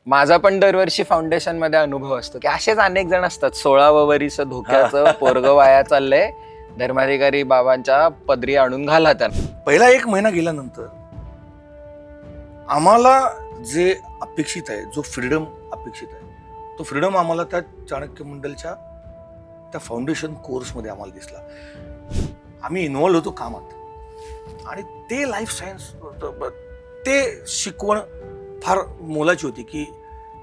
माझा पण दरवर्षी फाउंडेशन मध्ये अनुभव असतो की असेच अनेक जण असतात 16व वरीस धोक्याचं पोरग वाया चाललंय, धर्माधिकारी बाबांच्या पदरी आणून घाला त्यांना. पहिला 1 महिना गेल्यानंतर आम्हाला जे अपेक्षित आहे, जो फ्रीडम अपेक्षित आहे, तो फ्रीडम आम्हाला त्या चाणक्य मंडलच्या त्या फाउंडेशन कोर्समध्ये आम्हाला दिसला. आम्ही इन्व्हॉल्व होतो कामात आणि ते लाईफ सायन्स ते शिकवण फार मोलाची होती की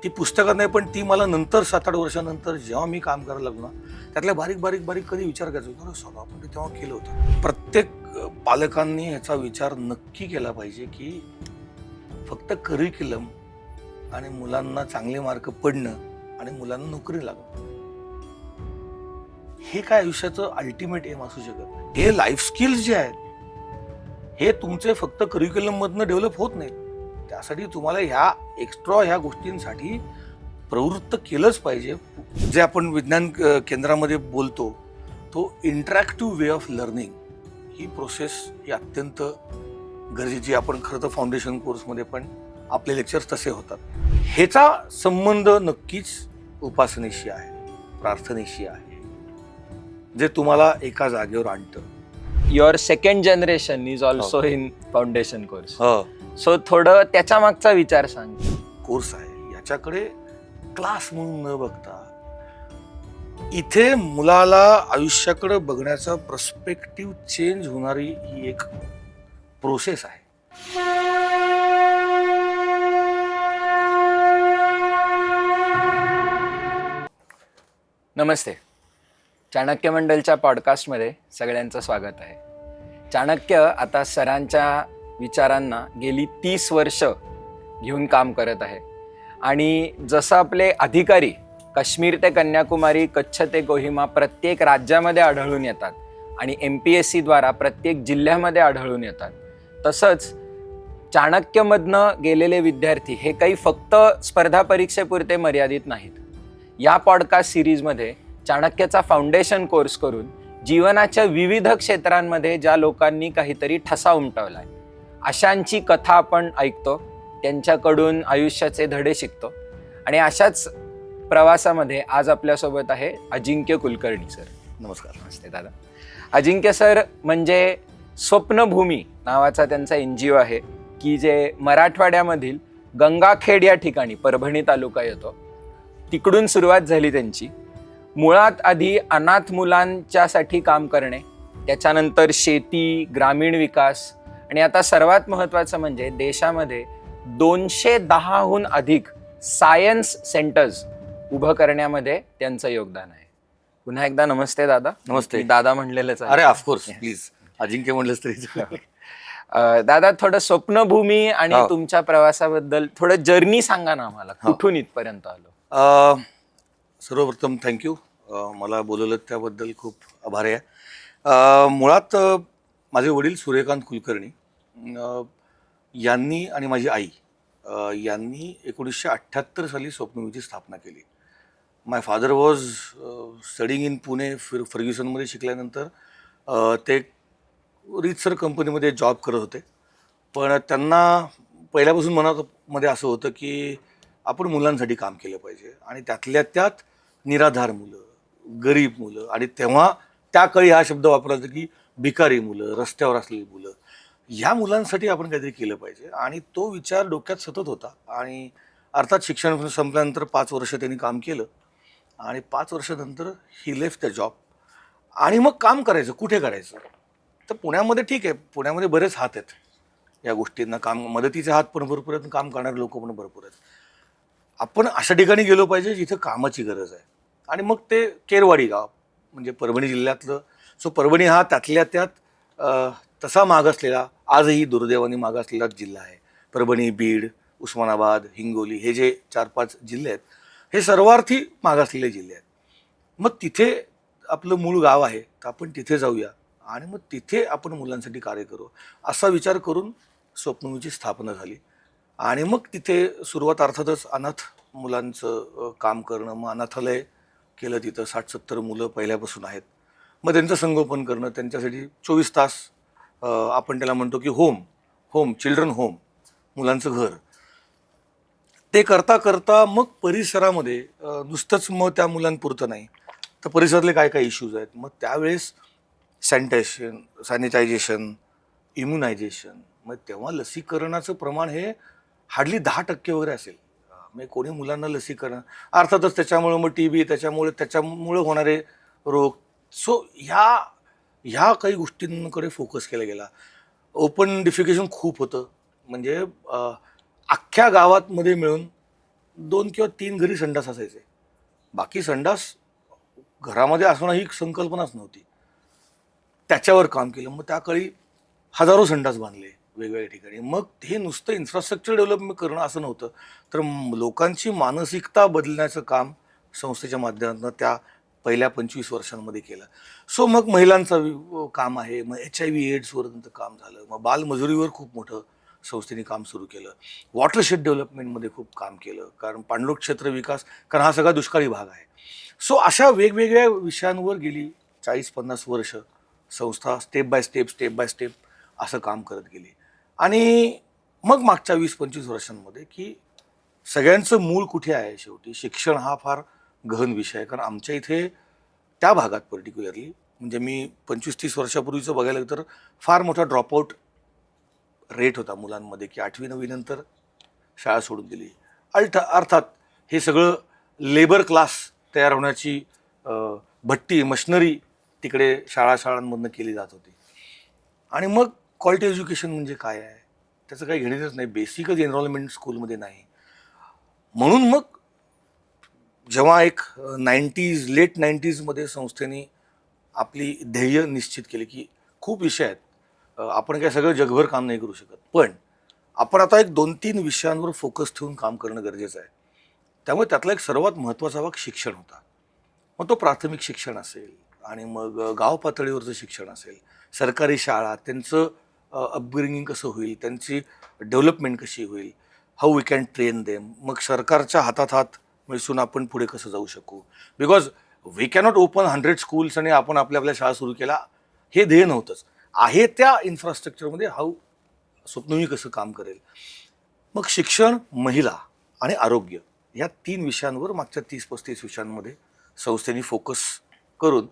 ती पुस्तकात नाही, पण ती मला नंतर 7-8 वर्षानंतर जेव्हा मी काम करायला लागलो ना, त्यातल्या बारीक कधी विचार करायचो होतो, सगळं आपण ते तेव्हा केलं होतं. प्रत्येक पालकांनी ह्याचा विचार नक्की केला पाहिजे की फक्त करिक्युलम आणि मुलांना चांगले मार्क पडणं आणि मुलांना नोकरी लागणं हे काय आयुष्याचं अल्टिमेट एम असू शकत नाही. हे लाईफ स्किल्स जे आहेत हे तुमचे फक्त करिक्युलम मधनं डेव्हलप होत नाहीत. त्यासाठी तुम्हाला ह्या गोष्टींसाठी प्रवृत्त केलंच पाहिजे. जे आपण विज्ञान केंद्रामध्ये बोलतो तो इंटरॅक्टिव्ह वे ऑफ लर्निंग, ही प्रोसेस ही अत्यंत गरजेची. आपण खरं तर फाउंडेशन कोर्समध्ये पण आपले लेक्चर्स तसे होतात. ह्याचा संबंध नक्कीच उपासनेशी आहे, प्रार्थनेशी आहे, जे तुम्हाला एका जागेवर आणतं. Your second generation is also in foundation course. हो, सो थोडं त्याच्या मागचा विचार सांग. कोर्स आहे याच्याकडे क्लास म्हणून न बघता इथे मुलाला आयुष्याकडे बघण्याचा पर्स्पेक्टिव्ह चेंज होणारी ही एक प्रोसेस आहे. नमस्ते. चाणक्य मंडलच्या पॉडकास्टमध्ये सगळ्यांचं स्वागत आहे. चाणक्य आता सरांच्या विचारांना गेली 30 वर्ष घेऊन काम करत आहे आणि जसं आपले अधिकारी काश्मीर ते कन्याकुमारी, कच्छ ते कोहिमा प्रत्येक राज्यामध्ये आढळून येतात आणि MPSC द्वारा प्रत्येक जिल्ह्यामध्ये आढळून येतात, तसंच चाणक्यमधनं गेलेले विद्यार्थी हे काही फक्त स्पर्धा परीक्षेपुरते मर्यादित नाहीत. या पॉडकास्ट सिरीजमध्ये चाणक्यचा फाउंडेशन कोर्स करून जीवनाच्या विविध क्षेत्रांमध्ये ज्या लोकांनी काहीतरी ठसा उमटवलाय अशांची कथा आपण ऐकतो, त्यांच्याकडून आयुष्याचे धडे शिकतो. आणि अशाच प्रवासामध्ये आज आपल्यासोबत आहे अजिंक्य कुलकर्णी सर. नमस्कार. नमस्ते दादा. अजिंक्य सर म्हणजे स्वप्नभूमी नावाचा त्यांचा NGO आहे की जे मराठवाड्यामधील गंगाखेड या ठिकाणी, परभणी तालुका येतो, तिकडून सुरुवात झाली त्यांची. मुळात आधी अनाथ मुलांच्यासाठी काम करणे, त्याच्यानंतर शेती, ग्रामीण विकास आणि आता सर्वात महत्त्वाचं म्हणजे देशामध्ये 210हून अधिक सायन्स सेंटर्स उभं करण्यामध्ये त्यांचं योगदान आहे. पुन्हा एकदा नमस्ते दादा. नमस्ते. मी दादा म्हणलेलंच आहे. अरे ऑफकोर्स, प्लीज अजिंक्य म्हणलंच तरी. दादा थोडं स्वप्नभूमी आणि तुमच्या प्रवासाबद्दल थोडं जर्नी सांगा ना आम्हाला, कुठून इथपर्यंत आलो. सर्वप्रथम थँक्यू, मला बोलवलं त्याबद्दल खूप आभारी आहे. मुळात माझे वडील सूर्यकांत कुलकर्णी यांनी आणि माझी आई यांनी 1978 साली स्वप्नभूमीची स्थापना केली. My father was studying in Pune. फर्ग्युसनमध्ये शिकल्यानंतर ते रीतसर कंपनीमध्ये जॉब करत होते, पण त्यांना पहिल्यापासून मनामध्ये असं होतं की आपण मुलांसाठी काम केलं पाहिजे आणि त्यातल्या त्यात निराधार मुलं, गरीब मुलं, आणि तेव्हा त्या काळी हा शब्द वापरला होता की भिकारी मुलं, रस्त्यावर असलेली मुलं, ह्या मुलांसाठी आपण काहीतरी केलं पाहिजे. आणि तो विचार डोक्यात सतत होता. आणि अर्थात शिक्षण संपल्यानंतर 5 वर्ष त्यांनी काम केलं आणि 5 वर्षानंतर ही लेफ्ट द जॉब. आणि मग काम करायचं, कुठे करायचं? तर पुण्यामध्ये ठीक आहे, पुण्यामध्ये बरेच हात आहेत या गोष्टींना, काम मदतीचे हात पण भरपूर आहेत, काम करणारे लोक पण भरपूर आहेत. आपण अशा ठिकाणी गेलो पाहिजे जिथं कामाची गरज आहे. आणि मग ते केरवाडी गाव म्हणजे परभणी जिल्ह्यातलं. सो परभणी हा त्यातल्या त्यात तसा मागासलेला, आजही दुर्दैवाने मागासलेला जिल्हा आहे. परभणी, बीड, उस्मानाबाद, हिंगोली हे जे 4-5 जिल्हे आहेत हे सर्वार्थी मागासलेले जिल्हे आहेत. मग तिथे आपलं मूळ गाव आहे, तर आपण तिथे जाऊया आणि मग तिथे आपण मुलांसाठी कार्य करू, असा विचार करून स्वप्नभूमीची स्थापना झाली. आणि मग तिथे सुरुवात अर्थातच अनाथ मुलांचं काम करणं. मग अनाथालय केलं, तिथं 60-70 मुलं पहिल्यापासून आहेत. मग त्यांचं संगोपन करणं, त्यांच्यासाठी 24 तास आपण त्याला म्हणतो की होम चिल्ड्रन होम, मुलांचं घर. ते करता करता मग परिसरामध्ये नुसतंच मग त्या मुलांपुरतं नाही तर परिसरातले काय काय इश्यूज आहेत, मग त्यावेळेस सॅनिटायझेशन, इम्युनायझेशन, मग तेव्हा लसीकरणाचं प्रमाण हे हार्डली 10% वगैरे असेल. म्हणजे कोणी मुलांना लसीकरण, अर्थातच त्याच्यामुळे मग TB, त्याच्यामुळे होणारे रोग. सो ह्या काही गोष्टींकडे फोकस केला गेला. ओपन डिफिकेशन खूप होतं. म्हणजे अख्ख्या गावातमध्ये मिळून 2 किंवा 3 घरी संडास असायचे. बाकी संडास घरामध्ये असणं ही संकल्पनाच नव्हती. त्याच्यावर काम केलं. मग त्या काळी हजारो संडास बांधले वेगवेगळ्या ठिकाणी. मग हे नुसतं इन्फ्रास्ट्रक्चर डेव्हलपमेंट करणं असं नव्हतं, तर लोकांची मानसिकता बदलण्याचं काम संस्थेच्या माध्यमातून त्या पहिल्या 25 वर्षांमध्ये केलं. सो मग महिलांचं काम आहे, मग HIV एड्सवर काम झालं, मग बालमजुरीवर खूप मोठं संस्थेने काम सुरू केलं. वॉटरशेड डेव्हलपमेंटमध्ये खूप काम केलं, कारण पाणलोट क्षेत्र विकास, कारण हा सगळा दुष्काळी भाग आहे. सो अशा वेगवेगळ्या विषयांवर गेली 40-50 वर्ष संस्था स्टेप बाय स्टेप असं काम करत गेली. आणि मग मागच्या 20-25 वर्षांमध्ये की सगळ्यांचं मूळ कुठे आहे, शेवटी शिक्षण हा फार गहन विषय आहे. कारण आमच्या इथे त्या भागात पर्टिक्युलरली, म्हणजे मी 25-30 वर्षापूर्वीचं बघायला गेलं तर फार मोठा ड्रॉपआउट रेट होता मुलांमध्ये, की 8वी-9वी नंतर शाळा सोडून दिली. अर्थात हे सगळं लेबर क्लास तयार होण्याची भट्टी मशनरी तिकडे शाळांमधनं केली जात होती. आणि मग क्वालिटी एज्युकेशन म्हणजे काय आहे त्याचं काही घेणंच नाही, बेसिकच एनरोलमेंट स्कूलमध्ये नाही. म्हणून मग जेव्हा एक लेट 90sमध्ये संस्थेने आपली ध्येय निश्चित केली की खूप विषय आहेत, आपण काय सगळं जगभर काम नाही करू शकत, पण आपण आता एक 2-3 विषयांवर फोकस ठेवून काम करणं गरजेचं आहे. त्यामुळे त्यातला एक सर्वात महत्त्वाचा भाग शिक्षण होता. मग तो प्राथमिक शिक्षण असेल आणि मग गाव पातळीवरचं शिक्षण असेल, सरकारी शाळा, त्यांचं अपब्रिंगिंग कसं होईल, त्यांची डेव्हलपमेंट कशी होईल, how we can train them, मग सरकारच्या हातात हात मिळून आपण पुढे कसं जाऊ शकू. Because we cannot open 100 schools आणि आपण आपल्या शाळा सुरू केला, हे ध्येय नव्हतंच. आहे त्या इन्फ्रास्ट्रक्चरमध्ये स्वप्नवी कसं काम करेल. मग शिक्षण, महिला आणि आरोग्य या 3 विषयांवर मागच्या 30-35 विषयांमध्ये संस्थेने फोकस करून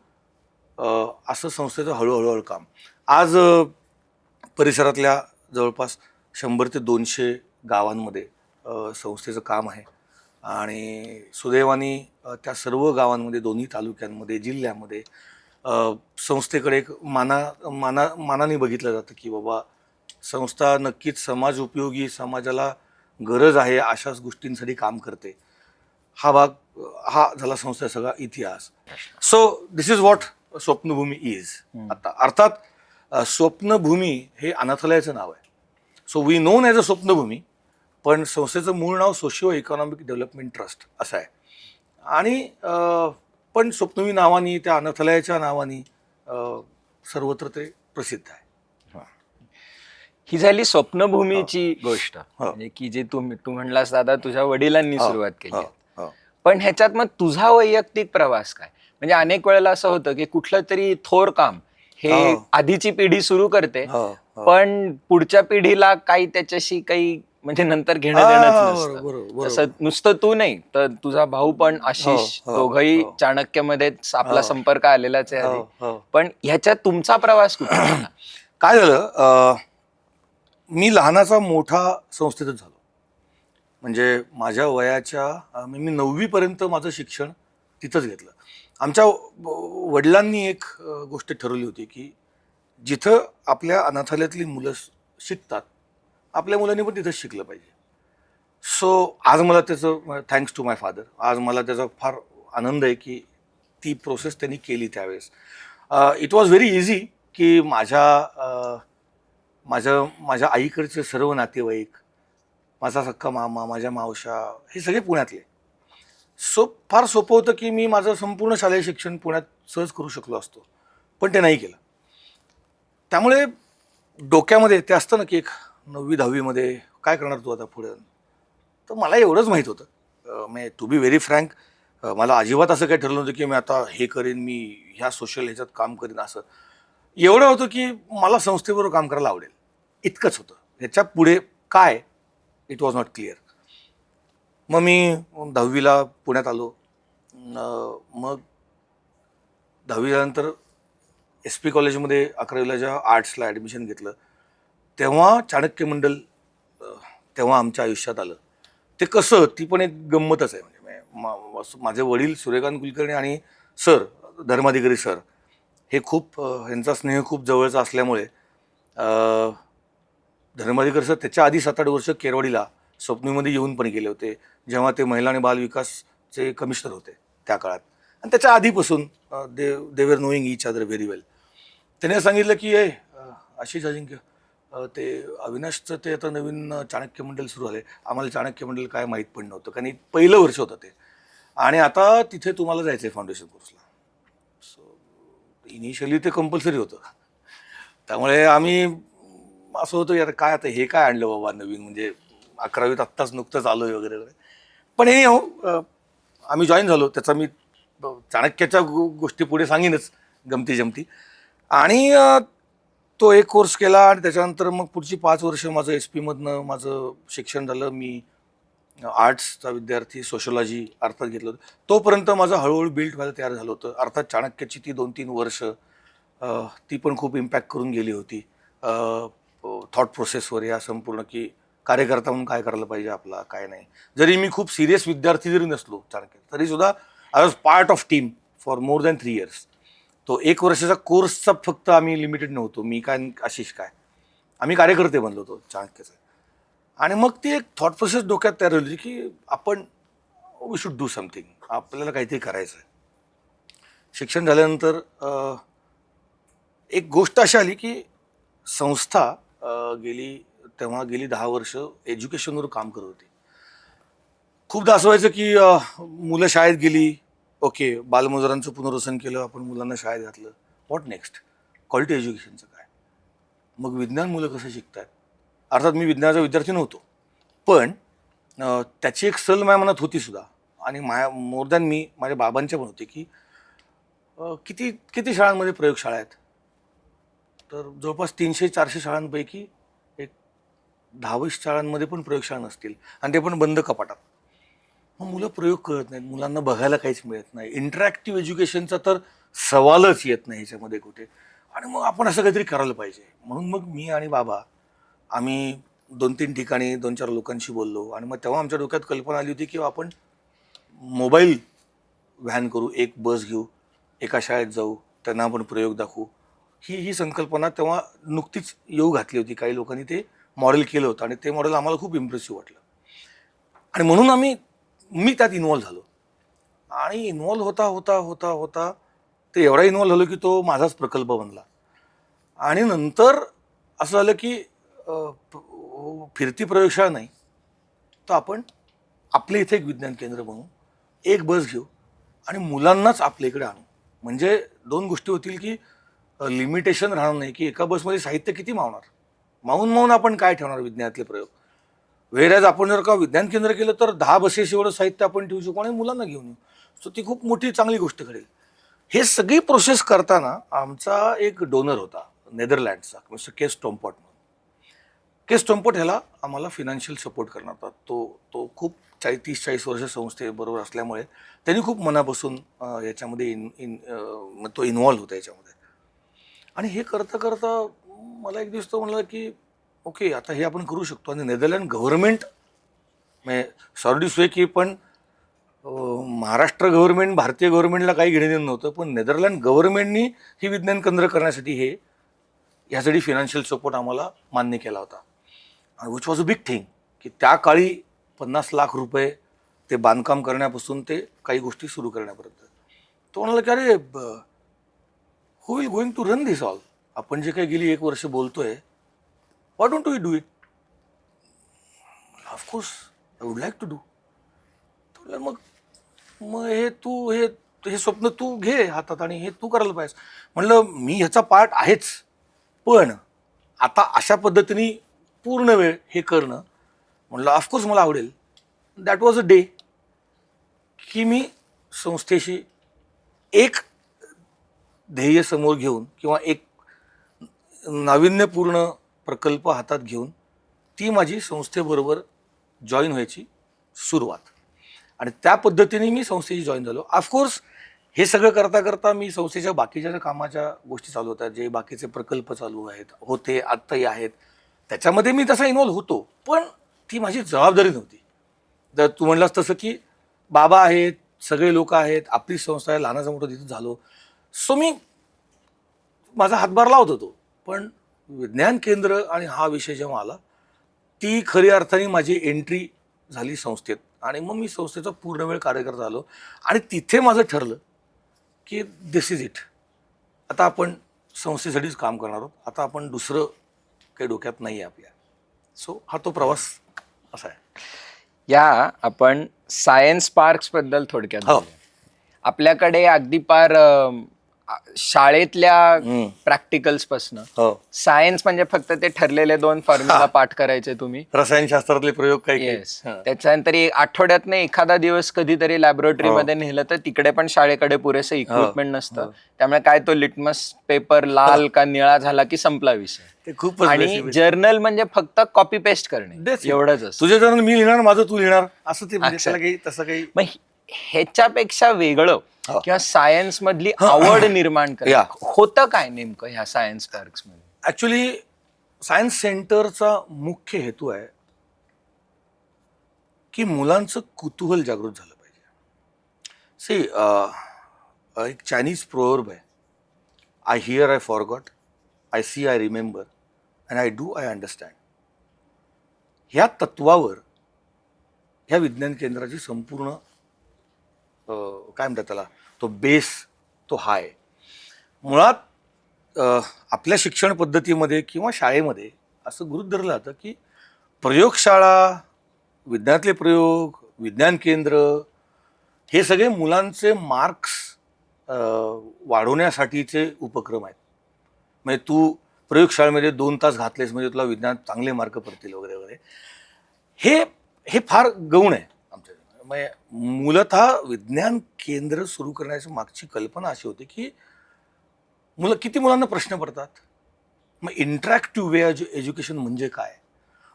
असं संस्थेचं हळूहळू काम. आज परिसरातल्या जवळपास 100 ते 200 गावांमध्ये संस्थेचं काम आहे. आणि सुदैवाने त्या सर्व गावांमध्ये, दोन्ही तालुक्यांमध्ये, जिल्ह्यामध्ये संस्थेकडे एक मानाने बघितलं जातं की बाबा संस्था नक्कीच समाज उपयोगी, समाजाला गरज आहे अशाच गोष्टींसाठी काम करते. हा झाला संस्थेचा सगळा इतिहास. So this is what Swapnabhoomi is. आता अर्थात स्वप्नभूमी हे अनाथालयाचं नाव आहे. So we known as a Swapnabhoomi, पण संस्थेचं मूळ नाव सोशिओ इकॉनॉमिक डेव्हलपमेंट ट्रस्ट असं आहे. आणि पण स्वप्नभूमी नावानी, त्या अनाथालयाच्या नावानी सर्वत्र ते प्रसिद्ध आहे. ही झाली स्वप्नभूमीची गोष्ट, म्हणजे की जी तू म्हणलास दादा तुझ्या वडिलांनी सुरुवात केली. पण ह्याच्यात मग तुझा वैयक्तिक प्रवास काय? म्हणजे अनेक वेळेला असं होतं की कुठलं तरी थोर काम हे आधीची पिढी सुरू करते, पण पुढच्या पिढीला काही त्याच्याशी काही म्हणजे नंतर घेणं देणंच नसतं. तसं नुसतं तू नाही तर तुझा भाऊ पण आशिष, दोघंही चाणक्यमध्ये आपला संपर्क आलेलाच आहे आधी. पण ह्याच्यात तुमचा प्रवास कुठे झाला? काय झालं, मी लहानाचा मोठा संस्थेतच झालो. म्हणजे माझ्या वयाच्या मी 9वी पर्यंत माझं शिक्षण तिथंच घेतलं. आमच्या वडिलांनी एक गोष्ट ठरवली होती की जिथं आपल्या अनाथालयातली मुलं शिकतात, आपल्या मुलांनी पण तिथंच शिकलं पाहिजे. सो आज मला त्याचं, थँक्स टू माय फादर, आज मला त्याचा फार आनंद आहे की ती प्रोसेस त्यांनी केली त्यावेळेस. इट वॉज व्हेरी इझी की माझ्या आईकडचे सर्व नातेवाईक, माझा सक्का मामा, माझ्या मावशा, हे सगळे पुण्यातले. सो फार सोपं होतं की मी माझं संपूर्ण शालेय शिक्षण पुण्यात सहज करू शकलो असतो, पण ते नाही केलं. त्यामुळे डोक्यामध्ये ते असतं ना की एक 9वी-10वीमध्ये काय करणार तू आता पुढे, तर मला एवढंच माहीत होतं. म्हणजे टू बी व्हेरी फ्रँक, मला अजिबात असं काही ठरलं नव्हतं की मी आता हे करेन, मी ह्या सोशल ह्याच्यात काम करीन. असं एवढं होतं की मला संस्थेबरोबर काम करायला आवडेल, इतकंच होतं. ह्याच्या पुढे काय, इट वॉज नॉट क्लिअर. मग मी 10वीला पुण्यात आलो. मग 10वी झाल्यानंतर एस पी कॉलेजमध्ये 11वीला जेव्हा आर्ट्सला ॲडमिशन घेतलं तेव्हा चाणक्य मंडल तेव्हा आमच्या आयुष्यात आलं. ते कसं, ती पण एक गंमतच आहे. म्हणजे माझे वडील सूर्यकांत कुलकर्णी आणि सर धर्माधिकारी सर हे खूप ह्यांचा स्नेह खूप जवळचा असल्यामुळे धर्माधिकारी सर त्याच्या आधी 7-8 वर्ष केरवाडीला स्वप्नीमध्ये येऊन पण गेले होते, जेव्हा ते महिला आणि बाल विकासचे कमिशनर होते त्या काळात. आणि त्याच्या आधीपासून दे वर नोईंग इच अदर व्हेरी वेल. त्याने सांगितलं की आशिष अजिंक्य, ते अविनाशचं ते आता नवीन चाणक्य मंडळ सुरू झाले. आम्हाला चाणक्य मंडळ काय माहीत पण नव्हतं, कारण पहिलं वर्ष होतं ते, आणि आता तिथे तुम्हाला जायचं आहे फाउंडेशन कोर्सला. सो इनिशियली ते कंपल्सरी होतं. त्यामुळे आम्ही असं होतं यार, काय आता हे काय आणलं बाबा नवीन, म्हणजे 11वीत आत्ताच नुकतंच आलो आहे वगैरे वगैरे. पण हे आम्ही जॉईन झालो. त्याचा मी चाणक्याच्या गोष्टी पुढे सांगेनच गमती जमती. आणि तो एक कोर्स केला आणि त्याच्यानंतर मग पुढची 5 वर्ष माझं एस पीमधनं माझं शिक्षण झालं. मी आर्ट्सचा विद्यार्थी, सोशॉलॉजी अर्थात घेतलं होतं. तोपर्यंत माझं हळूहळू बिल्ड व्हायला तयार झालं होतं. अर्थात चाणक्याची ती 2-3 वर्ष ती पण खूप इम्पॅक्ट करून गेली होती थॉट प्रोसेसवर, या संपूर्ण की कार्यकर्ता म्हणून काय करायला पाहिजे आपला, काय नाही. जरी मी खूप सिरियस विद्यार्थी जरी नसलो चाणक्य, तरी सुद्धा I was part of team for more than 3 years. तो 1 वर्षाचा कोर्सचा फक्त आम्ही लिमिटेड नव्हतो, मी काय आशिष काय, आम्ही कार्यकर्ते बनलो होतो चाणक्याचे. आणि मग ती एक थॉट प्रोसेस डोक्यात तयार झाली की आपण वी शुड डू समथिंग, आपल्याला काहीतरी करायचं आहे. शिक्षण झाल्यानंतर एक गोष्ट अशी आली की संस्था गेली 10 वर्ष एज्युकेशनवर काम करत होती. खूपदा असं व्हायचं की मुलं शाळेत गेली, ओके, बालमजुरांचं पुनर्वसन केलं, आपण मुलांना शाळेत घातलं, व्हॉट नेक्स्ट, क्वालिटी एज्युकेशनचं काय, मग विज्ञान मुलं कसं शिकतात. अर्थात मी विज्ञानाचा विद्यार्थी नव्हतो, पण त्याची एक सल माझ्या मनात होती सुद्धा. आणि मोर दॅन मी माझ्या बाबांच्या पण होते की किती किती शाळांमध्ये प्रयोगशाळा आहेत. तर जवळपास 300-400 शाळांपैकी एक 10-20 शाळांमध्ये पण प्रयोगशाळा नसतील, आणि ते पण बंद कपाटात. मग मुलं प्रयोग करत नाहीत, मुलांना बघायला काहीच मिळत नाही, इंटरॅक्टिव्ह एज्युकेशनचा तर सवालच येत नाही ह्याच्यामध्ये कुठे. आणि मग आपण असं काहीतरी करायला पाहिजे. म्हणून मग मी आणि बाबा आम्ही 2-3 ठिकाणी 2-4 लोकांशी बोललो. आणि मग तेव्हा आमच्या डोक्यात कल्पना आली होती की आपण मोबाईल व्हॅन करू, एक बस घेऊ, एका शाळेत जाऊ, त्यांना आपण प्रयोग दाखवू. ही संकल्पना तेव्हा नुकतीच येऊ घातली होती. काही लोकांनी ते मॉडेल केलं होतं आणि ते मॉडेल आम्हाला खूप इम्प्रेसिव्ह वाटलं. आणि म्हणून मी त्यात इन्व्हॉल्व्ह झालो. आणि इन्व्हॉल्व्ह होता होता होता होता ते एवढा इन्व्हॉल्व्ह झालो की तो माझाच प्रकल्प बनला. आणि नंतर असं झालं की फिरती प्रयोगशाळा नाही, तर आपण आपल्या इथे एक विज्ञान केंद्र बनवू, एक बस घेऊ आणि मुलांनाच आपल्या इकडे आणू. म्हणजे 2 गोष्टी होतील की लिमिटेशन राहणार नाही की एका बसमध्ये साहित्य किती मावणार, मावून आपण काय ठेवणार विज्ञानातले प्रयोग. वेळेस आपण जर का विज्ञान केंद्र केलं तर 10 बसेस एवढं साहित्य आपण ठेवू शकू आणि मुलांना घेऊन येऊ. सो ती खूप मोठी चांगली गोष्ट घडेल. हे सगळी प्रोसेस करताना आमचा एक डोनर होता नेदरलँडचा, मिस्टर केस टोम्पॉट म्हणून. केस टोम्पॉट ह्याला आम्हाला फिनान्शियल सपोर्ट करणार होता. तो खूप 30-40 वर्ष संस्थेबरोबर असल्यामुळे त्यांनी खूप मनापासून याच्यामध्ये तो इन्व्हॉल्व्ह होता याच्यामध्ये. आणि हे करता करता मला एक दिवस तो म्हणला की ओके, आता हे आपण करू शकतो. आणि नेदरलँड गव्हर्नमेंट, म्हणजे सॉरी टू से की पण महाराष्ट्र गव्हर्नमेंट भारतीय गव्हर्नमेंटला काही घेणं देणं नव्हतं, पण नेदरलँड गव्हर्नमेंटनी ही विज्ञान केंद्र करण्यासाठी ह्यासाठी फिनान्शियल सपोर्ट आम्हाला मान्य केला होता. आणि which was a big thing की त्या काळी 50 लाख रुपये ते बांधकाम करण्यापासून ते काही गोष्टी सुरू करण्यापर्यंत. तो म्हणाला की अरे, who will going to run this all, आपण जे काही गेली 1 वर्ष बोलतोय, why don't we do it. Of course I would like to do. मग मग हे स्वप्न तू घे हातात आणि हे तू करायला पाहिजे. म्हणलं मी ह्याचा पार्ट आहेच, पण आता अशा पद्धतीने पूर्ण वेळ हे करणं, म्हणलं ऑफकोर्स मला आवडेल. दॅट वॉज अ डे की मी संस्थेशी एक ध्येय समोर घेऊन किंवा एक नाविन्यपूर्ण प्रकल्प हातात घेऊन ती माझी संस्थेबरोबर जॉईन व्हायची सुरुवात. आणि त्या पद्धतीने मी संस्थेशी जॉईन झालो. ऑफकोर्स हे सगळं करता करता मी संस्थेच्या बाकीच्या ज्या कामाच्या गोष्टी चालू होत्या, जे बाकीचे प्रकल्प चालू होते आत्ताही आहेत, त्याच्यामध्ये मी तसा इन्व्हॉल्व होतो, पण ती माझी जबाबदारी नव्हती. जर तू म्हणलास तसं की बाबा आहेत, सगळे लोक आहेत, आपली संस्था आहे, लहानाचा मोठं तिथं झालो, सो मी माझा हातभार लावत होतो. पण विज्ञान केंद्र आणि हा विषय जेव्हा आला, ती खरी अर्थाने माझी एंट्री झाली संस्थेत आणि मग मी संस्थेचा पूर्ण वेळ कार्यकर्ता झालो. आणि तिथे माझं ठरलं की दिस इज इट, आता आपण संस्थेसाठीच काम करणार आहोत, आता आपण दुसरं काही डोक्यात नाही आहे आपल्या. सो हा तो प्रवास असा आहे. या आपण सायन्स पार्क्स बद्दल थोडक्यात हो. बोलूया. आपल्याकडे अगदी पार शाळेतल्या प्रॅक्टिकल्स पासन हो, सायन्स म्हणजे फक्त ते ठरलेले 2 फॉर्म्युला पाठ करायचे तुम्ही. रसायनशास्त्रातले प्रयोग काही येस. त्याच्यानंतर आठवड्यातनं एखादा दिवस कधीतरी लॅबोरेटरी मध्ये नेलं तर तिकडे पण शाळेकडे पुरेसं इक्विपमेंट नसतं. त्यामुळे काय तो लिटमस पेपर लाल का निळा झाला की संपला विषय. ते खूप. आणि जर्नल म्हणजे फक्त कॉपी पेस्ट करणे एवढंच असतं. तुझे जर्नल मी लिहिणार, माझं तू लिहिणार, असं ते म्हणजे अच्छा. त्याला काही तसं काही. मग ह्याच्यापेक्षा वेगळं किंवा सायन्स मधली आवड निर्माण या. होतं काय नेमकं ह्या सायन्स पार्क्स मध्ये? ऍक्च्युली सायन्स सेंटरचा मुख्य हेतू आहे की मुलांचं कुतूहल जागृत झालं पाहिजे. सी, एक चायनीज प्रोवर्ब आहे, I hear I forgot, I see I remember, and I do I understand. ह्या तत्वावर ह्या विज्ञान केंद्राची संपूर्ण काय म्हणतात त्याला, तो बेस तो हा आहे. मुळात आपल्या शिक्षण पद्धतीमध्ये किंवा शाळेमध्ये असं गृहीत धरलं जातं की प्रयोगशाळा, विज्ञानातले प्रयोग, विज्ञान केंद्र हे सगळे मुलांचे मार्क्स वाढवण्यासाठीचे उपक्रम आहेत. म्हणजे तू प्रयोगशाळेमध्ये 2 तास घातलेस म्हणजे तुला विज्ञानात चांगले मार्क पडतील वगैरे वगैरे. हे फार गौण आहे आमच्या. म्हणजे मूलतः विज्ञान केंद्र सुरू करण्याची मागची कल्पना अशी होती की किती मुलांना प्रश्न पडतात, मग इंटरॅक्टिव्ह वे एज्युकेशन म्हणजे काय,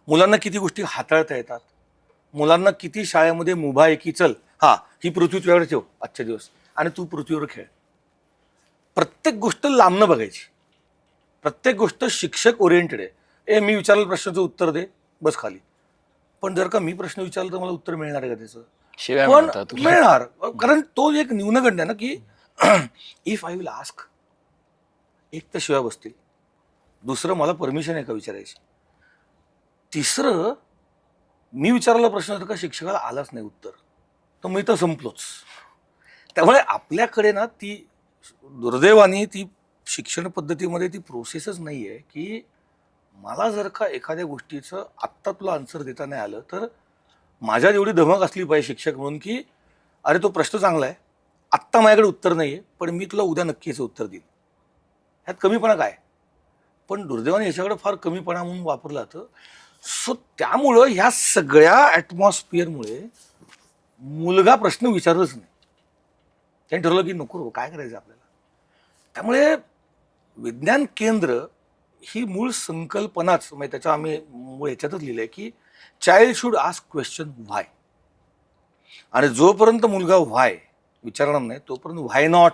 मुलांना किती गोष्टी हाताळता येतात, मुलांना किती शाळेमध्ये मुभा आहे की चल ही पृथ्वी तुझ्याकडे ठेव आजच्या दिवस आणि तू पृथ्वीवर खेळ. प्रत्येक गोष्ट लांबनं बघायची, प्रत्येक गोष्ट शिक्षक ओरिएंटेड आहे. मी विचारलेल्या प्रश्नाचं उत्तर दे, बस खाली. पण जर का मी प्रश्न विचारला तर मला उत्तर मिळणार आहे का त्याचं? शिवाय पण म्हणतात तुला. मिळणार, कारण तो एक न्यूनगंड आहे ना की इफ आय विल आस्क, एक तर शिवाय बसतील, दुसरं मला परमिशन आहे का विचारायची, तिसरं मी विचारलेला प्रश्न जर का शिक्षकाला आलाच नाही उत्तर तर मी तर संपलोच. त्यामुळे आपल्याकडे ना ती दुर्दैवाने ती शिक्षण पद्धतीमध्ये ती प्रोसेसच नाही आहे की मला जर का एखाद्या गोष्टीचं आत्ता तुला आन्सर देता नाही आलं तर माझ्यात एवढी धमक असली पाहिजे शिक्षक म्हणून की अरे तो प्रश्न चांगला आहे, आत्ता माझ्याकडे उत्तर नाही आहे, पण मी तुला उद्या नक्की याचं उत्तर देईन. ह्यात कमीपणा काय? पण दुर्दैवाने याच्याकडे फार कमीपणा म्हणून वापरलं जातं. सो त्यामुळं ह्या सगळ्या ॲटमॉस्फिअरमुळे मुलगा प्रश्न विचारतच नाही. त्यांनी ठरवलं की नको, काय करायचं आपल्याला. त्यामुळे विज्ञान केंद्र ही मूळ संकल्पनाच, म्हणजे त्याच्या आम्ही मूळ ह्याच्यातच लिहिलं आहे की चाइल्ड शुड आस्क क्वेश्चन व्हाय. आणि जोपर्यंत मुलगा व्हाय विचारणार नाही तोपर्यंत व्हाय नॉट,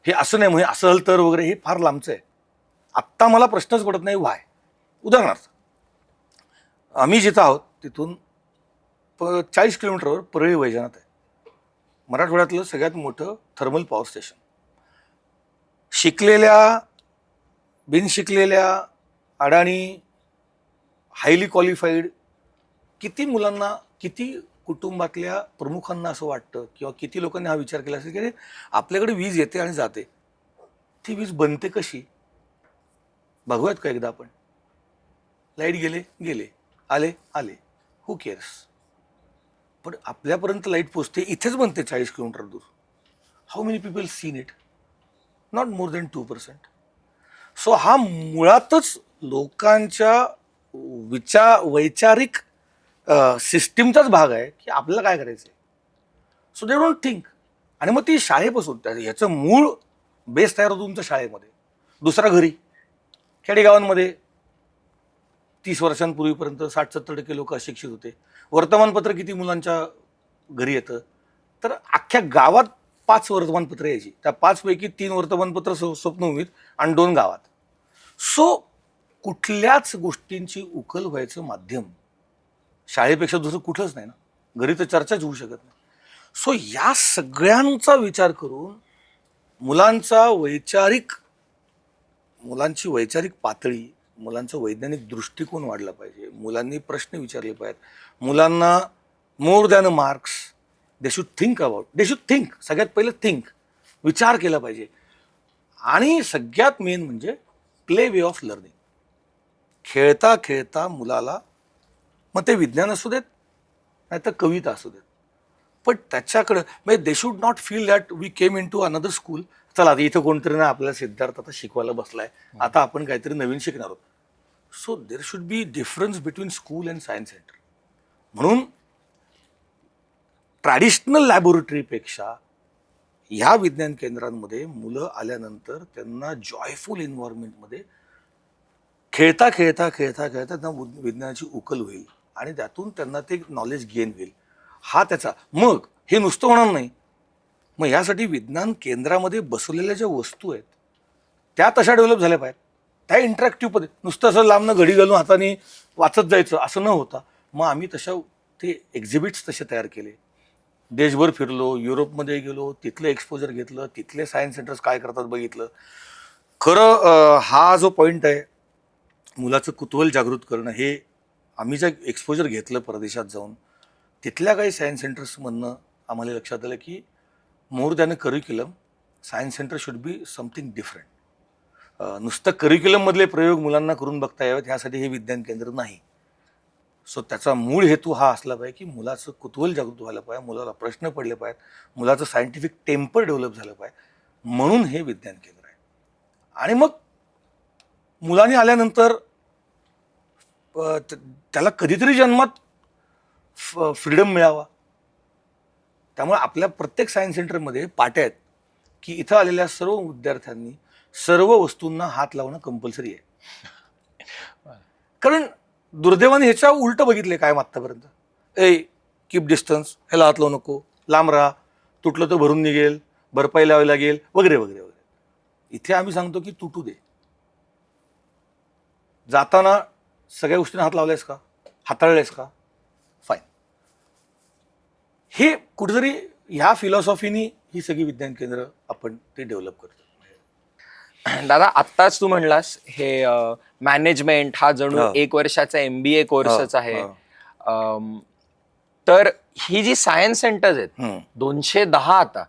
हे असं नाही म्हणजे असं तर वगैरे, हे फार लांबचं आहे. आत्ता मला प्रश्नच पडत नाही व्हाय. उदाहरणार्थ आम्ही जिथं आहोत तिथून 40 किलोमीटरवर परळी वैजनाथ आहे, मराठवाड्यातलं सगळ्यात मोठं थर्मल पॉवर स्टेशन. शिकलेल्या, बिनशिकलेल्या, अडाणी, हायली क्वालिफाईड किती मुलांना, किती कुटुंबातल्या प्रमुखांना असं वाटतं किंवा किती लोकांनी हा विचार केला असेल की आपल्याकडे वीज येते आणि जाते, ती वीज बनते कशी बघूयात का एकदा आपण. लाईट गेले गेले, आले आले, हू केअर्स. पण आपल्यापर्यंत लाईट पोचते, इथेच बनते 40 किलोमीटर दूर. How many people seen it? Not more than 2%. So हा मुळातच लोकांच्या वैचारिक सिस्टीमचाच भाग आहे की आपल्याला काय करायचं आहे. So they don't think. आणि मग ती शाळेपासून ह्याचं मूळ बेस तयार होतो तुमच्या शाळेमध्ये. दुसरा घरी, खेडेगावांमध्ये 30 वर्षांपूर्वीपर्यंत 60-70% लोक अशिक्षित होते. वर्तमानपत्र किती मुलांच्या घरी येतं, तर अख्ख्या गावात 5 वर्तमानपत्र यायची. त्या 5 पैकी 3 वर्तमानपत्र स्वप्नभूमीत आणि 2 गावात. सो कुठल्याच गोष्टींची उकल व्हायचं माध्यम शाळेपेक्षा दुसरं कुठलंच नाही ना. घरी तर चर्चाच होऊ शकत नाही. सो या सगळ्यांचा विचार करून मुलांची वैचारिक पातळी, मुलांचा वैज्ञानिक दृष्टिकोन वाढला पाहिजे, मुलांनी प्रश्न विचारले पाहिजेत, मुलांना more than a marks they should think, सगळ्यात पहिलं थिंक, विचार केला पाहिजे. आणि सगळ्यात मेन म्हणजे प्ले वे ऑफ लर्निंग. खेळता खेळता मुलाला, मग ते विज्ञान असू देत नाही तर कविता असू देत, पण त्याच्याकडं म्हणजे they should not feel that we came into another school. चला आता इथं कोणतरी ना आपल्याला सिद्धार्थ आता शिकवायला बसलाय, आता आपण काहीतरी नवीन शिकणार आहोत. So there should be difference between school and science centre. म्हणून ट्रॅडिशनल लॅबोरेटरीपेक्षा ह्या विज्ञान केंद्रांमध्ये मुलं आल्यानंतर त्यांना जॉयफुल एन्व्हायरमेंटमध्ये खेळता खेळता खेळता खेळता त्यांना विज्ञानाची उकल होईल आणि त्यातून त्यांना ते नॉलेज गेन होईल. हा त्याचा, मग हे नुसतं होणार नाही. मग यासाठी विज्ञान केंद्रामध्ये बसवलेल्या ज्या वस्तू आहेत त्या तशा डेव्हलप झाल्या पाहिजेत. त्या इंटरॅक्टिव्ह पद्धती, नुसतं असं लांबनं घडी घालून हाताने वाचत जायचं असं न होता मग आम्ही तशा ते एक्झिबिट्स तसे तयार केले. देशभर फिरलो, युरोपमध्ये गेलो, तिथलं एक्सपोजर घेतलं, तिथले सायन्स सेंटर्स काय करतात बघितलं. खरं हा जो पॉईंट आहे मुलाचं कुतूहल जागृत करणं, हे आम्ही जे एक्सपोजर घेतलं परदेशात जाऊन, तिथल्या काही सायन्स सेंटर्समधनं आम्हाला लक्षात आलं की more than a curriculum science centre should be something different. नुसतं करिक्युलममधले प्रयोग मुलांना करून बघता यावेत ह्यासाठी हे विज्ञान केंद्र नाही. सो त्याचा मूळ हेतू हा असला पाहिजे की मुलाचं कुतूहल जागृत व्हायला पाहिजे, मुलाला प्रश्न पडले पाहिजेत, मुलाचं सायंटिफिक टेम्पर डेव्हलप झालं पाहिजे, म्हणून हे विज्ञान केंद्र आहे. आणि मग मुलांनी आल्यानंतर त्याला कधीतरी जन्मात फ्रीडम मिळावा. त्यामुळे आपल्या प्रत्येक सायन्स सेंटरमध्ये पाट्या आहेत की इथं आलेल्या सर्व विद्यार्थ्यांनी सर्व वस्तूंना हात लावणं कंपल्सरी आहे. कारण दुर्दैवाने ह्याच्या उलट बघितले काय आत्तापर्यंत, कीप डिस्टन्स, ह्याला हात लावू नको, लांब राहा, तुटलं तर भरून निघेल, भरपाई लावावी लागेल वगैरे वगैरे वगैरे. इथे आम्ही सांगतो की तुटू दे. जाताना सगळ्या गोष्टींना हात लावलायस का, हाताळलेस का, फाईन. हे कुठेतरी ह्या फिलॉसॉफीनी ही सगळी विज्ञान केंद्र आपण ते डेव्हलप करतो. दादा, आत्ताच तू म्हणलास हे मॅनेजमेंट हा जणू 1 वर्षाचा MBA कोर्सच आहे. तर ही जी सायन्स सेंटर्स आहेत 210 आता,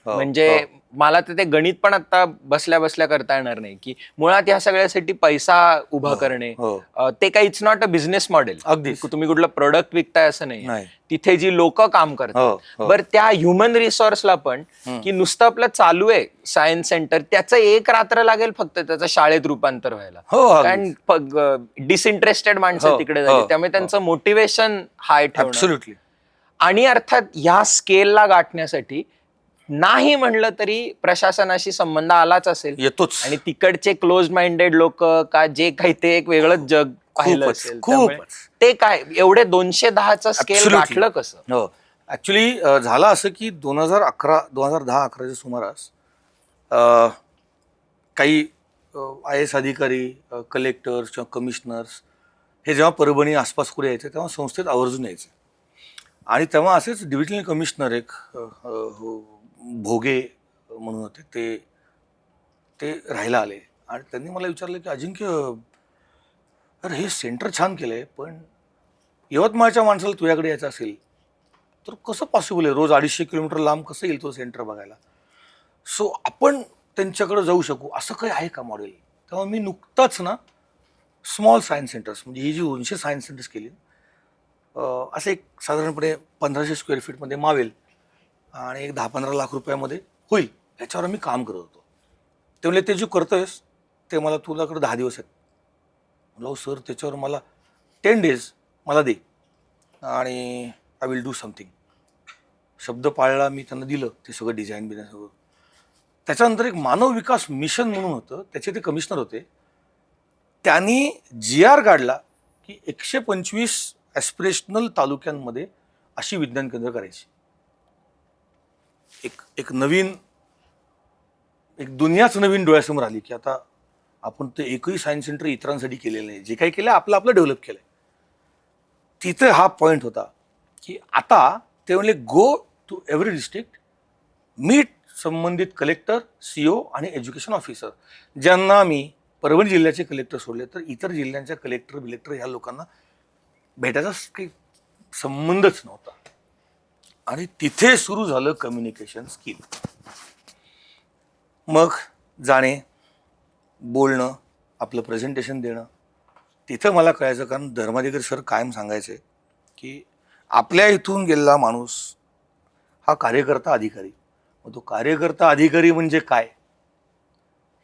म्हणजे मला तर ते गणित पण आता बसल्या बसल्या करता येणार नाही की मुळात ह्या सगळ्यासाठी पैसा उभा करणे, ते काही it's not a business model. अगदी तुम्ही कुठलं प्रोडक्ट विकताय असं नाही. तिथे जी लोक काम करतात, बरं त्या ह्युमन रिसोर्सला पण की नुसतं आपलं चालू आहे सायन्स सेंटर, त्याचं 1 रात्र लागेल फक्त त्याचं शाळेत रूपांतर व्हायला. कारण डिसइंटरेस्टेड माणसं तिकडे झाली, त्यामुळे त्यांचं मोटिवेशन हाय ठेवणं. आणि अर्थात ह्या स्केलला गाठण्यासाठी नाही म्हणलं तरी प्रशासनाशी संबंध आलाच असेल, येतोच. आणि तिकडचे क्लोज माइंडेड लोक का जे काही ते एक वेगळंच जग पाहिलं असेल, ते काय एवढे 210चं स्केल गाठलं कसं? हो, ऍक्च्युली झालं असं की 2010-11च्या सुमारास काही IAS अधिकारी, कलेक्टर्स किंवा कमिशनर्स हे जेव्हा परभणी आसपास कुठे यायचे तेव्हा संस्थेत आवर्जून यायचे. आणि तेव्हा असेच डिव्हिजनल कमिशनर एक भोगे म्हणून होते, ते राहायला आले आणि त्यांनी मला विचारलं की अजिंक्य, अरे हे सेंटर छान केलंय, पण यवतमाळच्या माणसाला तुझ्याकडे यायचं असेल तर कसं पॉसिबल आहे, रोज 250 किलोमीटर लांब कसं येईल तो सेंटर बघायला. सो आपण त्यांच्याकडे जाऊ शकू असं काही आहे का मॉडेल? तेव्हा मी नुकताच ना स्मॉल सायन्स सेंटर्स, म्हणजे ही जी 200 सायन्स सेंटर्स केली, असं एक साधारणपणे 1500 स्क्वेअर फीटमध्ये मावेल आणि एक 10-15 लाख रुपयामध्ये होईल, याच्यावर आम्ही काम करत होतो. ते म्हणजे ते जे करतोयस ते मला तुझ्याकडे 10 दिवस आहेत. म्हणलं सर, त्याच्यावर मला 10 days मला दे आणि आय विल डू समथिंग. शब्द पाळला, मी त्यांना दिलं ते सगळं डिझाईन बिझाईन सगळं. त्याच्यानंतर एक मानव विकास मिशन म्हणून होतं, त्याचे ते कमिशनर होते. त्यांनी GR काढला की 125 ॲस्पिरेशनल तालुक्यांमध्ये अशी विज्ञान केंद्र करायची. एक एक नवीन एक दुनियाच नवीन डोळ्यासमोर आली की आता आपण ते एकही सायन्स सेंटर इतरांसाठी केलेलं नाही, जे काही केलं आपलं आपलं डेव्हलप केलंय. तिथे हा पॉईंट होता की आता ते म्हणले go to every district, meet संबंधित collector, CO and education officer. ज्यांना मी परभणी जिल्ह्याचे कलेक्टर सोडले तर इतर जिल्ह्यांच्या कलेक्टर ह्या लोकांना भेटायचा काही संबंधच नव्हता. आणि तिथे सुरू झालं कम्युनिकेशन स्किल. मग जाणे, बोलणं, आपलं प्रेझेंटेशन देणं. तिथं मला कळायचं, कारण धर्माधिकारी सर कायम सांगायचे की आपल्या इथून गेलेला माणूस हा कार्यकर्ता अधिकारी. मग तो कार्यकर्ता अधिकारी म्हणजे काय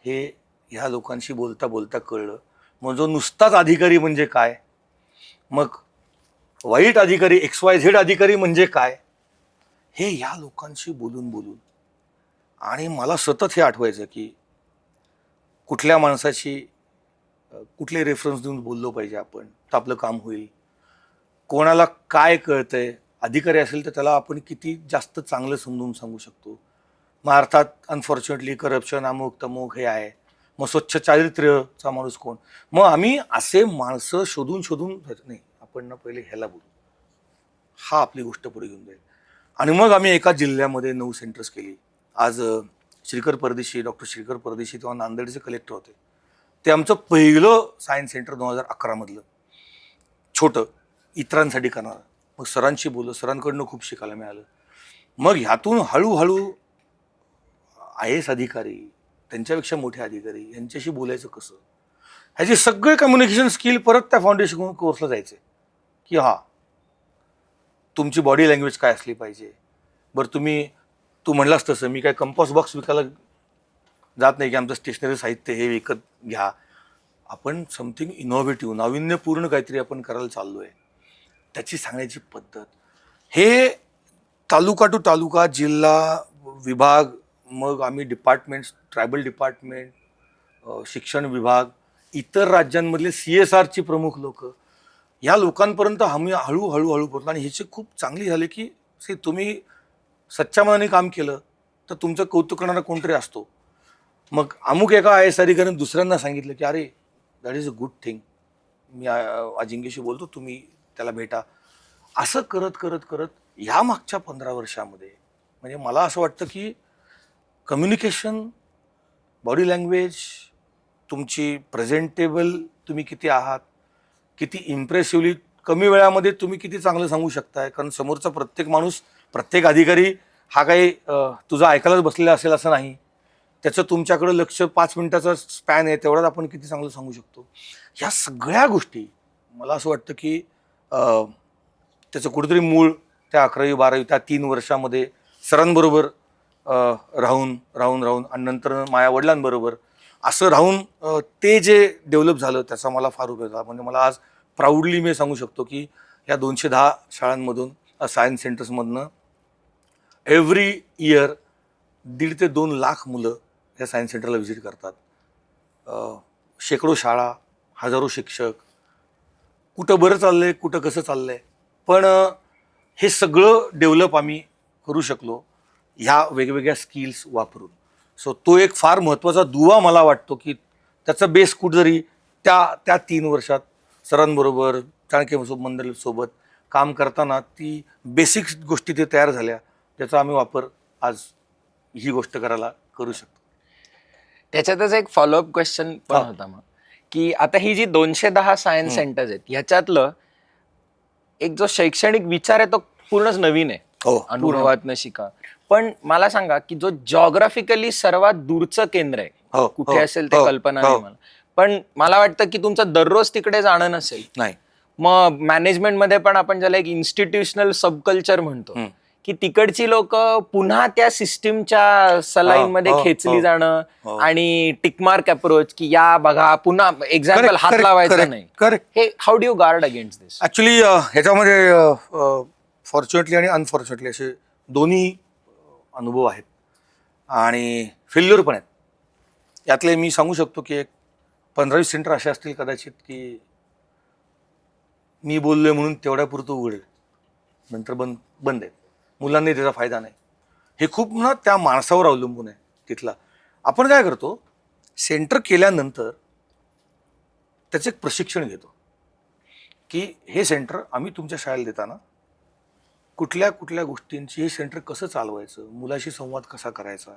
हे ह्या लोकांशी बोलता बोलता कळलं. मग जो नुसताच अधिकारी म्हणजे काय, मग वाईट अधिकारी XYZ अधिकारी म्हणजे काय, हे ह्या लोकांशी बोलून बोलून. आणि मला सतत हे आठवायचं की कुठल्या माणसाशी कुठले रेफरन्स देऊन बोललो पाहिजे आपण तर आपलं काम होईल. कोणाला काय कळतंय, अधिकारी असेल तर त्याला आपण किती जास्त चांगलं समजून सांगू शकतो. मग अर्थात अनफॉर्च्युनेटली करप्शन अमुक तमुक हे आहे. मग स्वच्छ चारित्र्यचा माणूस कोण. मग आम्ही असे माणसं शोधून शोधून नाही, आपण ना पहिले ह्याला बोलू, हा आपली गोष्ट पुढे घेऊन जाईल. आणि मग आम्ही एका जिल्ह्यामध्ये 9 सेंटर्स केली. आज श्रीकर परदेशी, डॉक्टर श्रीकर परदेशी तेव्हा नांदेडचे कलेक्टर होते. ते आमचं पहिलं सायन्स सेंटर 2011 मधलं, छोटं, इतरांसाठी करणारं. मग सरांशी बोललो, सरांकडनं खूप शिकायला मिळालं. मग ह्यातून हळूहळू IAS अधिकारी, त्यांच्यापेक्षा मोठे अधिकारी यांच्याशी बोलायचं कसं, ह्याचे सगळे कम्युनिकेशन स्किल परत त्या फाउंडेशन कोर्सला जायचे. की हा तुमची बॉडी लँग्वेज काय असली पाहिजे. बरं तू म्हणलास तसं मी काय कंपॉस बॉक्स विकायला जात नाही की आमचं स्टेशनरी साहित्य हे विकत घ्या. आपण समथिंग इनोव्हेटिव्ह, नाविन्यपूर्ण काहीतरी आपण करायला चाललो आहे, त्याची सांगण्याची पद्धत. हे तालुका टू तालुका, जिल्हा, विभाग, मग आम्ही डिपार्टमेंट्स, ट्रायबल डिपार्टमेंट, शिक्षण विभाग, इतर राज्यांमधले CSRची प्रमुख लोक, या लोकांपर्यंत आम्ही हळूहळू पोहोचलो. आणि ह्याची खूप चांगली झाली की तुम्ही सच्च्या मनाने काम केलं तर तुमचं कौतुक करणारा कोणतरी असतो. मग अमुक एका IAS अधिकाऱ्याने दुसऱ्यांना सांगितलं की अरे that is a good thing, मी अजिंक्यशी बोलतो, तुम्ही त्याला भेटा. असं करत करत करत ह्या मागच्या 15 वर्षामध्ये म्हणजे मला असं वाटतं की कम्युनिकेशन, बॉडी लँग्वेज, तुमची प्रेझेंटेबल तुम्ही किती आहात, किती इम्प्रेसिव्हली कमी वेळामध्ये तुम्ही किती चांगलं सांगू शकताय. कारण समोरचा प्रत्येक माणूस, प्रत्येक अधिकारी हा काही तुझा ऐकायलाच बसलेला असेल असं नाही. त्याचं तुमच्याकडं लक्ष 5 मिनिटाचा स्पॅन आहे, तेवढ्यात आपण किती चांगलं सांगू शकतो. ह्या सगळ्या गोष्टी मला असं वाटतं की त्याचं कुठेतरी मूळ त्या 11वी 12वी त्या 3 वर्षामध्ये सरांबरोबर राहून राहून राहून आणि नंतर माझ्या वडिलांबरोबर असं राहून ते जे डेव्हलप झालं त्याचा मला फार उपयोग झाला. म्हणजे मला आज प्राऊडली मी सांगू शकतो की ह्या 210 शाळांमधून, सायन्स सेंटर्समधनं एव्हरी इयर 1.5 ते 2 लाख मुलं या सायन्स सेंटरला व्हिजिट करतात. शेकडो शाळा, हजारो शिक्षक. कुठं बरं चाललंय, कुठं कसं चाललंय, पण हे सगळं डेव्हलप आम्ही करू शकलो ह्या वेगवेगळ्या स्किल्स वापरून. सो तो एक फार महत्त्वाचा दुवा मला वाटतो की त्याचा बेस कुठेतरी त्या 3 वर्षात सरांबरोबर, चाणक्य मंडळीसोबत काम करताना ती बेसिक गोष्टी ते तयार झाल्या, त्याचा आम्ही वापर आज ही गोष्ट करायला करू शकतो. त्याच्यातच एक फॉलोअप क्वेश्चन पण हा. होता मग, की आता ही जी 210 सायन्स सेंटर्स आहेत ह्याच्यातलं एक जो शैक्षणिक विचार आहे तो पूर्णच नवीन आहे, हो, अनुभवातनं शिका. पण मला सांगा की जो जॉग्राफिकली सर्वात दूरचं केंद्र आहे, हो, कुठे हो, असेल ते हो, कल्पना हो. नाही मला, पण मला वाटतं की तुमचं दररोज तिकडे जाणं नसेल. नाही. मग मॅनेजमेंटमध्ये पण आपण ज्याला एक इन्स्टिट्यूशनल सबकल्चर म्हणतो, की तिकडची लोक पुन्हा त्या सिस्टीमच्या सलाईन मध्ये खेचली जाणं आणि टिकमार्क अप्रोच की या बघा पुन्हा एक्झाम्पल हात लावायचा नाही. करेक्ट. हे how do you guard against this? Actually ह्याच्यामध्ये फॉर्च्युनेटली आणि अनफॉर्च्युनेटली असे दोन्ही अनुभव आहेत आणि फेल्युअर पण आहेत. यातले मी सांगू शकतो की एक 15-20 सेंटर असे असतील कदाचित की मी बोललोय म्हणून तेवढ्यापुरतं उघडेल, नंतर बंद आहेत. मुलांनी त्याचा फायदा नाही. हे खूप ना त्या माणसावर अवलंबून आहे तिथला. आपण काय करतो, सेंटर केल्यानंतर त्याचं एक प्रशिक्षण घेतो की हे सेंटर आम्ही तुमच्या शाळेला देताना कुठल्या कुठल्या गोष्टींची, हे सेंटर कसं चालवायचं, मुलाशी संवाद कसा करायचा.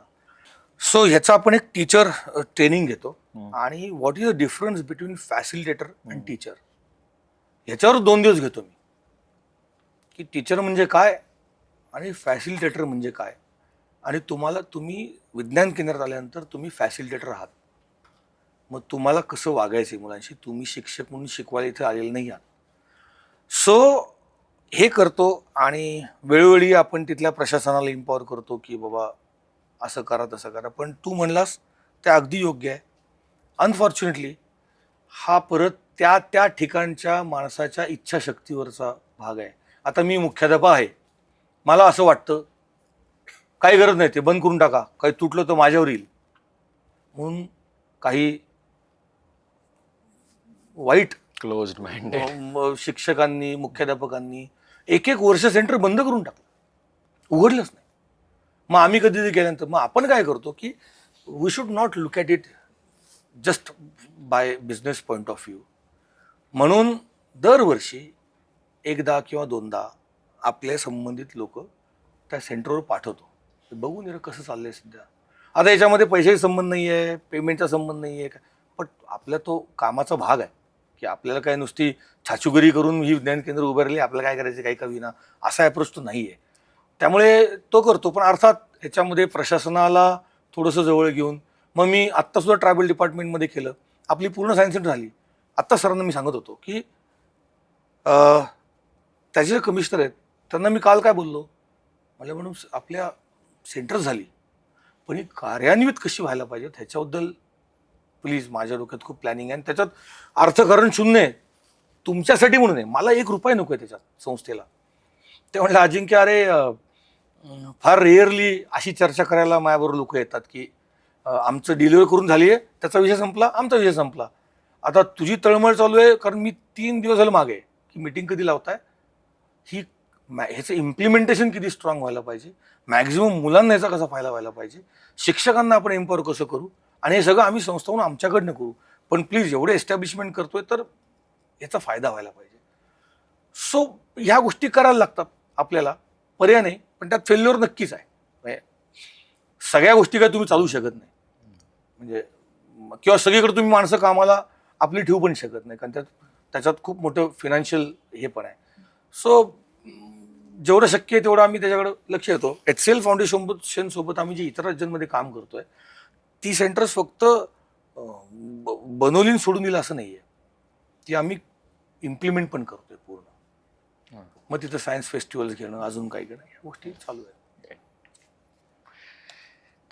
सो ह्याचा आपण एक टीचर ट्रेनिंग घेतो. आणि what is the difference between facilitator and teacher, ह्याच्यावर 2 दिवस घेतो मी, की टीचर म्हणजे काय आणि फॅसिलिटेटर म्हणजे काय. आणि तुम्ही विज्ञान केंद्रात आल्यानंतर तुम्ही फॅसिलिटेटर आहात, मग तुम्हाला कसं वागायचं मुलांशी, तुम्ही शिक्षक म्हणून शिकवायला इथे आलेले नाही आहात. सो हे करतो. आणि वेळोवेळी आपण तिथल्या प्रशासनाला इम्पॉवर करतो की बाबा असं करा तसं करा. पण तू म्हणलास ते अगदी योग्य आहे. अनफॉर्च्युनेटली हा परत त्या त्या ठिकाणच्या माणसाच्या इच्छाशक्तीवरचा भाग आहे. आता मी मुख्याध्यापक आहे, मला असं वाटतं काही गरज नाही, ते बंद करून टाका, काही तुटलं तर माझ्यावर येईल म्हणून काही वाईट क्लोज्ड माइंडेड. शिक्षकांनी, मुख्याध्यापकांनी 1-1 वर्ष सेंटर बंद करून टाकलं, उघडलंच नाही. मग आम्ही कधी केल्यानंतर मग आपण काय करतो की we should not look at it just by business point of view. म्हणून दरवर्षी 1दा किंवा 2दा आपले संबंधित लोक त्या सेंटरवर पाठवतो, बघून जरा कसं चाललंय सध्या. आता याच्यामध्ये पैशाचा संबंध नाही आहे, पेमेंटचा संबंध नाही आहे, पण आपल्या तो कामाचा भाग आहे की आपल्याला काय नुसती छाछुगरी करून ही विज्ञान केंद्र उभारली, आपल्याला काय करायचं काही कवीना, असा अप्रोच तो नाही आहे. त्यामुळे तो करतो. पण अर्थात ह्याच्यामध्ये प्रशासनाला थोडंसं जवळ घेऊन, मग मी आत्तासुद्धा ट्रायबल डिपार्टमेंटमध्ये केलं, आपली पूर्ण सायन्स सेंटर झाली. आत्ता सरांना मी सांगत होतो की त्याचे जे कमिशनर आहेत त्यांना मी काल काय बोललो, मला म्हणून आपल्या सेंटर झाली, पण ही कार्यान्वित कशी व्हायला पाहिजे ह्याच्याबद्दल प्लीज, माझ्या डोक्यात खूप प्लॅनिंग आहे. आणि त्याच्यात अर्थकारण शून्य आहे, तुमच्यासाठी म्हणून आहे, मला 1 रुपया नको आहे त्याच्यात संस्थेला. ते म्हटलं अजिंक्य, अरे फार रेअरली अशी चर्चा करायला माझ्याबरोबर लोक येतात की आमचं डिलिव्हरी करून झाली आहे, त्याचा विषय संपला, आमचा विषय संपला. आता तुझी तळमळ चालू आहे कारण मी 3 दिवस झालं मागे की मीटिंग कधी लावताय, ही ह्याचं इम्प्लिमेंटेशन किती स्ट्रॉंग व्हायला पाहिजे, मॅक्झिमम मुलांना याचा कसा फायदा व्हायला पाहिजे, शिक्षकांना आपण एम्पॉवर कसं करू, आणि हे सगळं आम्ही संस्थाहून आमच्याकडनं करू. पण प्लीज एवढे एस्टॅब्लिशमेंट करतोय तर याचा फायदा व्हायला पाहिजे. सो ह्या गोष्टी करायला लागतात आपल्याला, पर्याय नाही. पण त्यात फेल्युअर नक्कीच आहे. म्हणजे सगळ्या गोष्टी काय तुम्ही चालू शकत नाही, म्हणजे किंवा सगळीकडे तुम्ही माणसं कामाला आपली ठेवू पण शकत नाही, कारण त्याच्यात खूप मोठं फिनान्शियल हे पण आहे. सो जेवढं शक्य आहे तेवढं आम्ही त्याच्याकडे लक्ष देतो. HCL फाउंडेशन सोबत आम्ही जे इतर राज्यांमध्ये काम करतोय, ती सेंटर्स फक्त बनवली सोडून दिलं असं नाही आहे, ती आम्ही इम्प्लिमेंट पण करतोय पूर्ण. मग तिथं सायन्स फेस्टिवल्स घेणं, अजून काही घेणं, या गोष्टी चालू आहेत.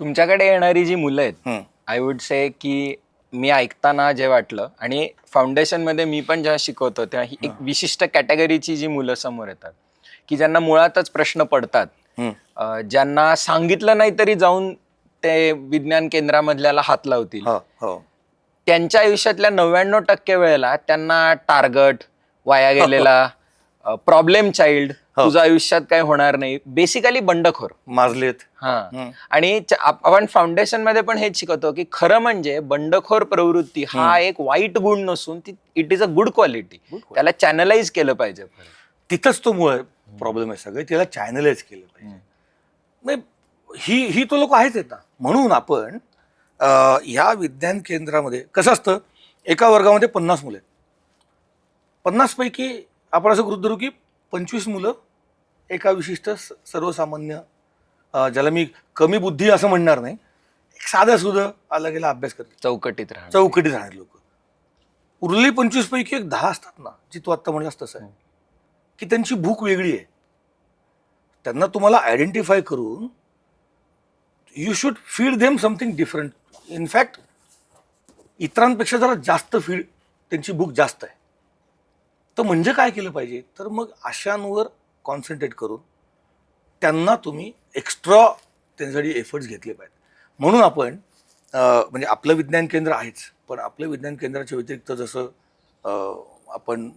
तुमच्याकडे येणारी जी मुलं आहेत, आय वुड से की मी ऐकताना जे वाटलं, आणि फाउंडेशनमध्ये मी पण जेव्हा शिकवतो तेव्हा ही एक विशिष्ट कॅटेगरीची जी मुलं समोर येतात की ज्यांना मुळातच प्रश्न पडतात, ज्यांना सांगितलं नाही तरी जाऊन ते विज्ञान केंद्रामधल्याला हात लावतील. त्यांच्या आयुष्यातल्या 99% वेळेला त्यांना टार्गट, वाया गेलेला, प्रॉब्लेम चाइल्ड, तुझं आयुष्यात काय होणार नाही, बेसिकली बंडखोर माजलेत. आणि आपण फाउंडेशन मध्ये पण हेच शिकवतो की खरं म्हणजे बंडखोर प्रवृत्ती हा एक वाईट गुण नसून it is a good quality, त्याला चॅनलाइज केलं पाहिजे. तिथंच तो मूळ प्रॉब्लेम आहे, सगळे त्याला चॅनलाइज केलं पाहिजे. ही तो लोक आहेच ना. म्हणून आपण ह्या विज्ञान केंद्रामध्ये कसं असतं, एका वर्गामध्ये 50 मुलं आहेत, 50 पैकी आपण असं गृहीत धरू की 25 मुलं एका विशिष्ट सर्वसामान्य, ज्याला मी कमी बुद्धी असं म्हणणार नाही, एक साधा सुद्धा आला गेला अभ्यास करतात, चौकटीत राहणारे लोक. उरलेली 25 पैकी एक 10 असतात ना, जी तू आत्ता म्हणलास तसं आहे की त्यांची भूक वेगळी आहे. त्यांना तुम्हाला आयडेंटिफाय करून you should feed them something different. In fact इतरांपेक्षा जरा जास्त फीड, त्यांची भूक जास्त आहे. तर म्हणजे काय केलं पाहिजे, तर मग अशांवर कॉन्सन्ट्रेट करून त्यांना तुम्ही एक्स्ट्रा त्यांच्यासाठी एफर्ट्स घेतले पाहिजेत. म्हणून आपण म्हणजे आपलं विज्ञान केंद्र आहेच, पण आपलं विज्ञान केंद्राच्या व्यतिरिक्त जसं आपण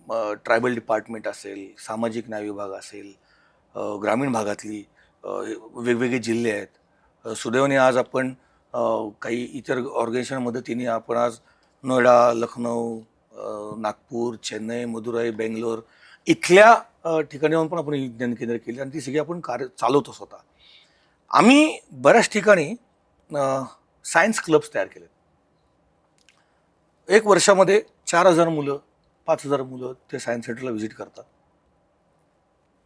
ट्रायबल डिपार्टमेंट असेल, सामाजिक न्याय विभाग असेल, ग्रामीण भागातली वेगवेगळे जिल्हे आहेत. सुदैवाने आज आपण काही इतर ऑर्गनायझेशन मदतीने आपण आज नोएडा, लखनौ, नागपूर, चेन्नई, मदुराई, बेंगलोर इथल्या ठिकाणी जाऊन पण आपण विज्ञान केंद्र केली आणि ती सगळी आपण कार्य चालवतो स्वतः. आम्ही बऱ्याच ठिकाणी सायन्स क्लब्स तयार केले. 1 वर्षामध्ये 4,000 मुलं, 5,000 मुलं ते सायन्स सेंटरला व्हिजिट करतात.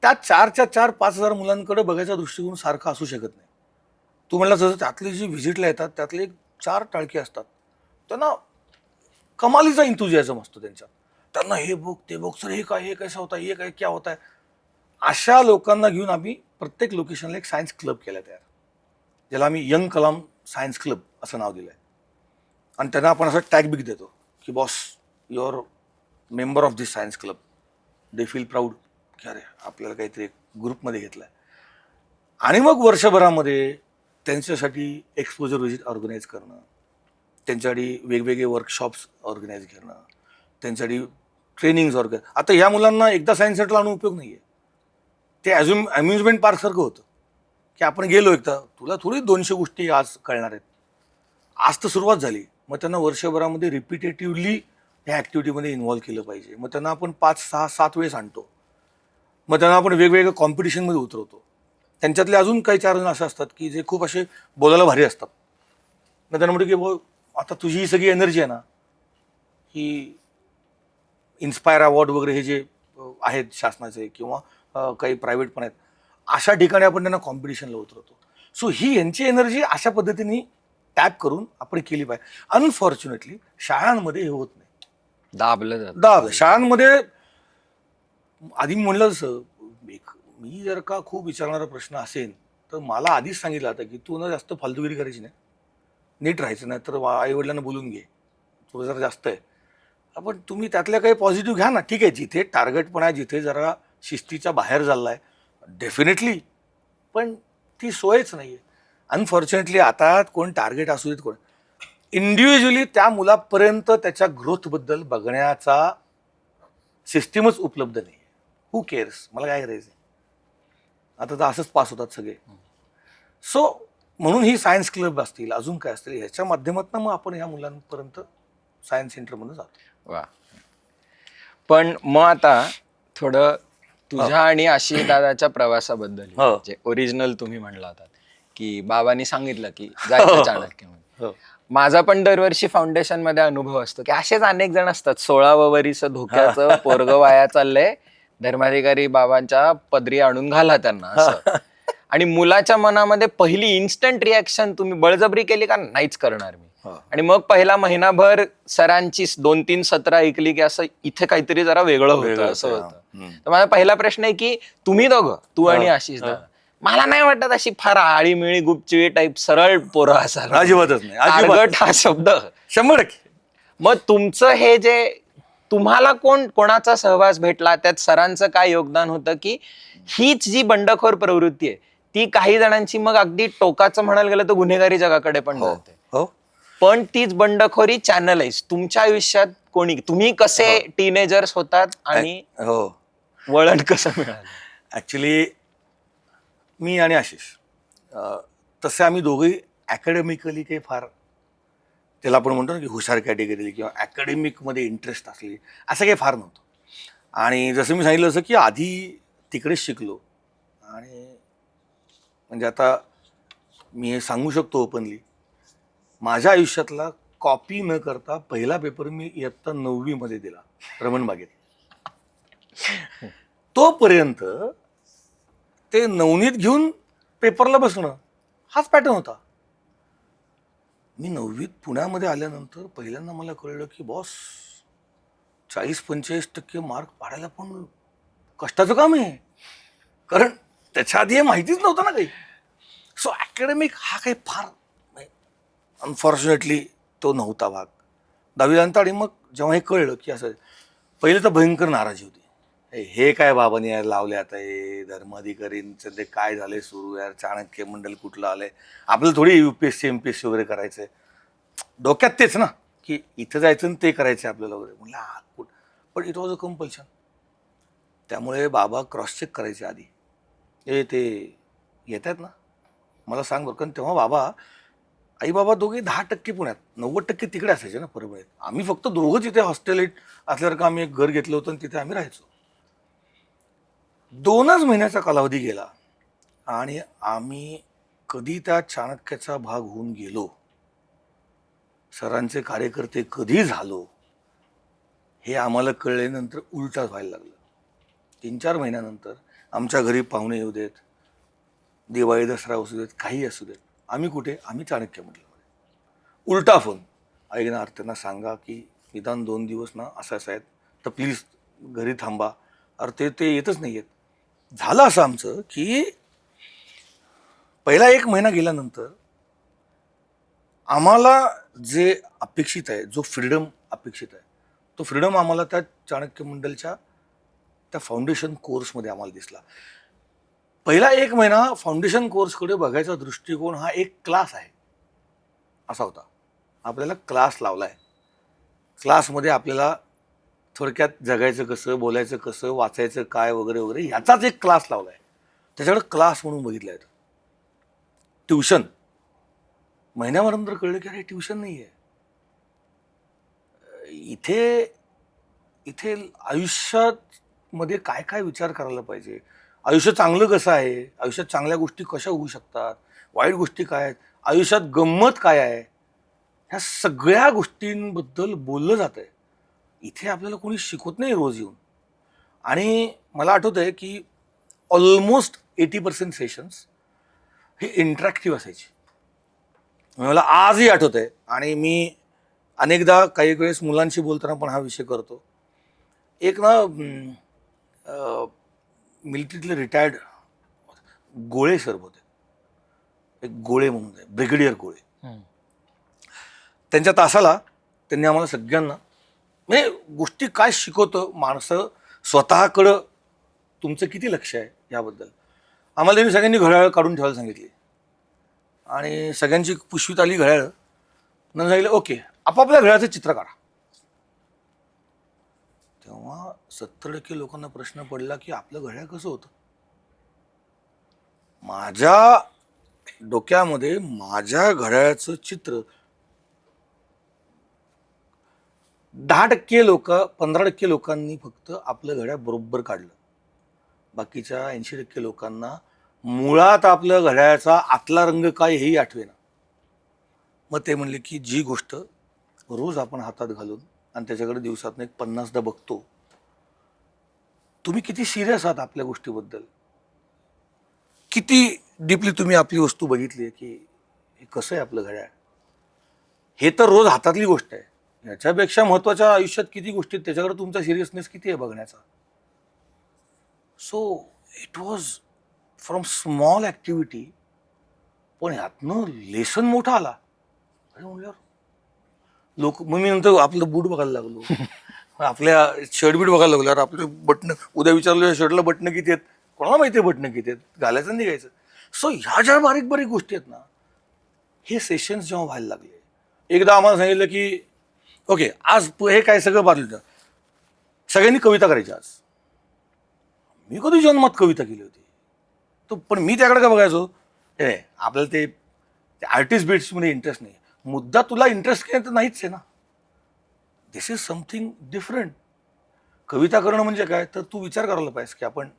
त्या 4,000-5,000 मुलांकडे बघायचा दृष्टिकोन सारखा असू शकत नाही. तू म्हणला जसं त्यातले जे व्हिजिटला येतात त्यातले 4 टाळके असतात, त्यांना कमालीचा इंथुजियाझम असतो त्यांच्यात. त्यांना हे बघ ते बघ, सर हे काय, हे कैसा होता, ये काय क्या होता है. अशा लोकांना घेऊन आम्ही प्रत्येक लोकेशनला एक सायन्स क्लब केला तयार, ज्याला आम्ही यंग कलाम सायन्स क्लब असं नाव दिलं आहे. आणि त्यांना आपण असं टॅग बिग देतो की boss your member of this science club. They feel proud की अरे आपल्याला काहीतरी ग्रुपमध्ये घेतलं आहे. आणि मग वर्षभरामध्ये त्यांच्यासाठी एक्सपोजर व्हिजिट ऑर्गनाईज करणं, त्यांच्यासाठी वेगवेगळे वर्कशॉप्स ऑर्गनाईज करणं, त्यांच्यासाठी ट्रेनिंग्स ऑर्गनाईज. आता ह्या मुलांना एकदा सायन्स सेंटरला आणून उपयोग नाही आहे. ते अम्युजमेंट पार्कसारखं होतं की आपण गेलो एकदा, तुला थोडी 200 गोष्टी आज कळणार आहेत. आज तर सुरुवात झाली, मग त्यांना वर्षभरामध्ये रिपिटेटिव्हली ह्या ॲक्टिव्हिटीमध्ये इन्व्हॉल्व केलं पाहिजे. मग त्यांना आपण 5, 6, 7 वेळेस आणतो. मग त्यांना आपण वेगवेगळ्या कॉम्पिटिशनमध्ये उतरवतो. त्यांच्यातले अजून काही 4 जण असे असतात की जे खूप असे बोलायला भारी असतात. मग त्यांना म्हणतो की भाऊ आता तुझी ही सगळी एनर्जी आहे ना, ही इन्स्पायर अवॉर्ड वगैरे हे जे आहेत शासनाचे किंवा काही प्रायव्हेट पण आहेत, अशा ठिकाणी आपण त्यांना कॉम्पिटिशनला उतरवतो. सो ही यांची एनर्जी अशा पद्धतीने टॅप करून आपण केली पाहिजे. अनफॉर्च्युनेटली शाळांमध्ये हे होत नाही. दाबलं जातं. शाळांमध्ये आधी म्हणलं जसं मी जर का खूप विचारणारा प्रश्न असेल तर मला आधीच सांगितलं होतं की तू ना जास्त फालतूगिरी करायची नाही, नीट राहायचं नाही तर आईवडिलांना बोलून घे, तुझं जरा जास्त आहे. आपण तुम्ही त्यातल्या काही पॉझिटिव्ह घ्या ना, ठीक आहे. जिथे टार्गेट पण आहे, जिथे जरा शिस्तीच्या बाहेर झाला आहे डेफिनेटली, पण ती सोयच नाही आहे. अनफॉर्च्युनेटली आता कोण टार्गेट असू देत कोण, इंडिव्हिज्युअली त्या मुलापर्यंत त्याच्या ग्रोथबद्दल बघण्याचा सिस्टीमच उपलब्ध नाही आहे. हू केअर्स, मला काय करायचं. आता तर असंच पास होतात सगळे. सो म्हणून ही सायन्स क्लब असतील, अजून काय असतील, ह्याच्या माध्यमातून मग आपण ह्या मुलांपर्यंत सायन्स सेंटरमध्ये जातो. वा. पण मग आता थोडं तुझ्या आणि आशिष दादाच्या प्रवासाबद्दल, जे ओरिजिनल तुम्ही म्हणला होता की बाबांनी सांगितलं की जायचं चाणक्यमध्ये. माझा पण दरवर्षी फाउंडेशन मध्ये अनुभव असतो की असेच अनेक जण असतात, 16व वरीस धोक्याचं पोरग वाया चाललंय, धर्माधिकारी बाबांच्या पदरी आणून घाला त्यांना असं. आणि मुलाच्या मनामध्ये पहिली इन्स्टंट रिॲक्शन तुम्ही बळजबरी केली का नाहीच करणार मी. आणि मग पहिला महिनाभर सरांची 2-3 सत्र ऐकली की असं इथे काहीतरी जरा वेगळं होतं असं होतं. तर माझा पहिला प्रश्न आहे की तुम्ही दोघं, तू आणि आशिष दादा, मला नाही वाटत अशी फार आळीमिळी गुपचुळी टाईप सरळ पोरं असाल. अजिबातच नाही. टार्गेट हा शब्द 100%. मग तुमचं हे जे तुम्हाला कोणाचा सहवास भेटला, त्यात सरांचं काय योगदान होतं की हीच जी बंडखोर प्रवृत्ती आहे ती काही जणांची मग अगदी टोकाचं म्हणायला गेलं तर गुन्हेगारी जगाकडे पण जाते. पण तीच बंडखोरी चॅनलाइज तुमच्या आयुष्यात तुम्ही कसे टीनेजर्स होतात आणि वळण कसं मिळालं? ऍक्च्युली मी आणि आशिष तसे आम्ही दोघेही अकॅडमिकली काही फार, त्याला आपण म्हणतो ना की हुशार कॅटेगरी किंवा अकॅडमिकमध्ये इंटरेस्ट असले असं काही फार नव्हतं. आणि जसं मी सांगितलं असं की आधी तिकडेच शिकलो. आणि म्हणजे आता मी हे सांगू शकतो ओपनली, माझ्या आयुष्यातला कॉपी न करता पहिला पेपर मी इयत्ता 9वी मध्ये दिला रमणबागेत. तोपर्यंत ते नवनीत घेऊन पेपरला बसणं हाच पॅटर्न होता. मी 9वीत पुण्यामध्ये आल्यानंतर पहिल्यांदा मला कळलं की बॉस 40-45% मार्क पाडायला पण कष्टाचं काम आहे, कारण त्याच्या आधी हे माहितीच नव्हतं ना काही. सो अकॅडमिक हा काही फार अनफॉर्च्युनेटली तो नव्हता भाग 10वी नंतर. आणि मग जेव्हा हे कळलं की असं, पहिले तर भयंकर नाराजी होती. हे काय बाबांनी यार लावले आता, हे धर्माधिकारींचं ते काय झालंय सुरू, यार चाणक्य मंडल कुठलं आलंय, आपल्याला थोडी UPSC MPSC वगैरे करायचंय. डोक्यात तेच ना की इथं जायचं ते करायचं आपल्याला वगैरे. म्हणलं पण इट वॉज अ कंपल्शन. त्यामुळे बाबा क्रॉस चेक करायचे आधी, ते येत आहेत ना, मला सांग बरं. कारण तेव्हा बाबा, आई बाबा दोघे 10% पुण्यात, 90% तिकडे असायचे ना परभणीत. आम्ही फक्त दोघंच इथे हॉस्टेलेट असल्यासारखं आम्ही एक घर घेतलं होतं आणि तिथे आम्ही राहायचो. 2च महिन्याचा कालावधी गेला आणि आम्ही कधी त्या चाणक्याचा भाग होऊन गेलो, सरांचे कार्यकर्ते कधी झालो, हे आम्हाला कळल्यानंतर उलटाच व्हायला लागलं. 3-4 महिन्यानंतर आमच्या घरी पाहुणे येऊ देत, दिवाळी दसरा असू देत, काही असू देत, आम्ही कुठे, आम्ही चाणक्य मंडळामध्ये. उलटा फोन, ऐकणार त्यांना सांगा की निदान 2 दिवस ना असं असं आहेत, तर प्लीज घरी थांबा. अरे ते येतच नाही आहेत. झालं असं आमचं की पहिला 1 महिना गेल्यानंतर आम्हाला जे अपेक्षित आहे, जो फ्रीडम अपेक्षित आहे, तो फ्रीडम आम्हाला त्या चाणक्य मंडलच्या त्या फाउंडेशन कोर्समध्ये आम्हाला दिसला. पहिला 1 महिना फाउंडेशन कोर्सकडे बघायचा दृष्टिकोन हा एक क्लास आहे असा होता. आपल्याला क्लास लावलाय, क्लासमध्ये आपल्याला थोडक्यात जगायचं कसं, बोलायचं कसं, वाचायचं काय वगैरे वगैरे याचाच एक क्लास लावलाय. त्याच्याकडे क्लास म्हणून बघितलं आहे. ट्युशन महिन्याभरानंतर कळलं की अरे ट्युशन नाही आहे इथे. इथे आयुष्यात मध्ये काय काय विचार करायला पाहिजे, आयुष्य चांगलं कसं आहे, आयुष्यात चांगल्या गोष्टी कशा होऊ शकतात, वाईट गोष्टी काय आहेत, आयुष्यात गंमत काय आहे, ह्या सगळ्या गोष्टींबद्दल बोललं जात आहे. इथे आपल्याला कोणी शिकवत नाही रोज येऊन. आणि मला आठवत आहे की ऑलमोस्ट 80% सेशन्स हे इंटरॅक्टिव्ह असायचे. मला आजही आठवत आहे आणि मी अनेकदा काही वेळेस मुलांशी बोलताना पण हा विषय करतो. एक ना मिलिटरीतले रिटायर्ड गोळे सर होते, एक गोळे म्हणून आहे, ब्रिगेडियर गोळे. त्यांच्या तासाला त्यांनी आम्हाला सगळ्यांना म्हणजे गोष्टी काय शिकवतं, माणसं स्वतःकडं तुमचं किती लक्ष आहे याबद्दल आम्हाला त्यांनी सगळ्यांनी घड्याळ काढून ठेवायला सांगितली. आणि सगळ्यांची पुशवीत आली घड्याळ. नंतर सांगितलं ओके आपापल्या घड्याळाचं चित्र काढा. तेव्हा 70% लोकांना प्रश्न पडला की आपलं घड्याळ कसं होतं. माझ्या डोक्यामध्ये माझ्या घड्याळाचं चित्र 10% लोक, 15% लोकांनी फक्त आपलं घड्याळ बरोबर काढलं. बाकीच्या 80% लोकांना मुळात आपलं घड्याळाचा आतला रंग काय हेही आठवेना. मग ते म्हणले की जी गोष्ट रोज आपण हातात घालून आणि त्याच्याकडे दिवसातून एक 50दा बघतो, तुम्ही किती सिरियस आहात आपल्या गोष्टीबद्दल, किती डीपली तुम्ही आपली वस्तू बघितली आहे की हे कसं आहे आपलं घड्याळ. हे तर रोज हातातली गोष्ट आहे, याच्यापेक्षा महत्वाच्या आयुष्यात किती गोष्टी आहेत, त्याच्याकडे तुमचा सिरियसनेस किती आहे बघण्याचा. So it was from small activity, पण यातनं लेसन मोठा आला. अरे म्हणल्यावर लोक, मग मी नंतर आपलं बूट बघायला लागलो, आपल्या शर्ट बीट बघायला लागलो. अरे आपले बटणं, उद्या विचारलं शर्टला बटणं किती आहेत, कोणाला माहिती आहे बटणं किती आहेत, घालायचं आणि निघायचं. सो ह्या ज्या बारीक बारीक गोष्टी आहेत ना, हे सेशन्स जेव्हा व्हायला लागले, एकदा आम्हाला सांगितलं की ओके आज हे काय सगळं बाजूला, सगळ्यांनी कविता करायची आज. मी कधी जन्मात कविता केली होती तो, पण मी त्याकडे काय बघायचो, हे आपल्याला ते आर्टिस्ट बिट्समध्ये इंटरेस्ट नाही. मुद्दा तुला इंटरेस्ट काय तर नाहीच आहे ना. दिस इज समथिंग डिफरंट. कविता करणं म्हणजे काय, तर तू विचार करायला पाहिजे की आपण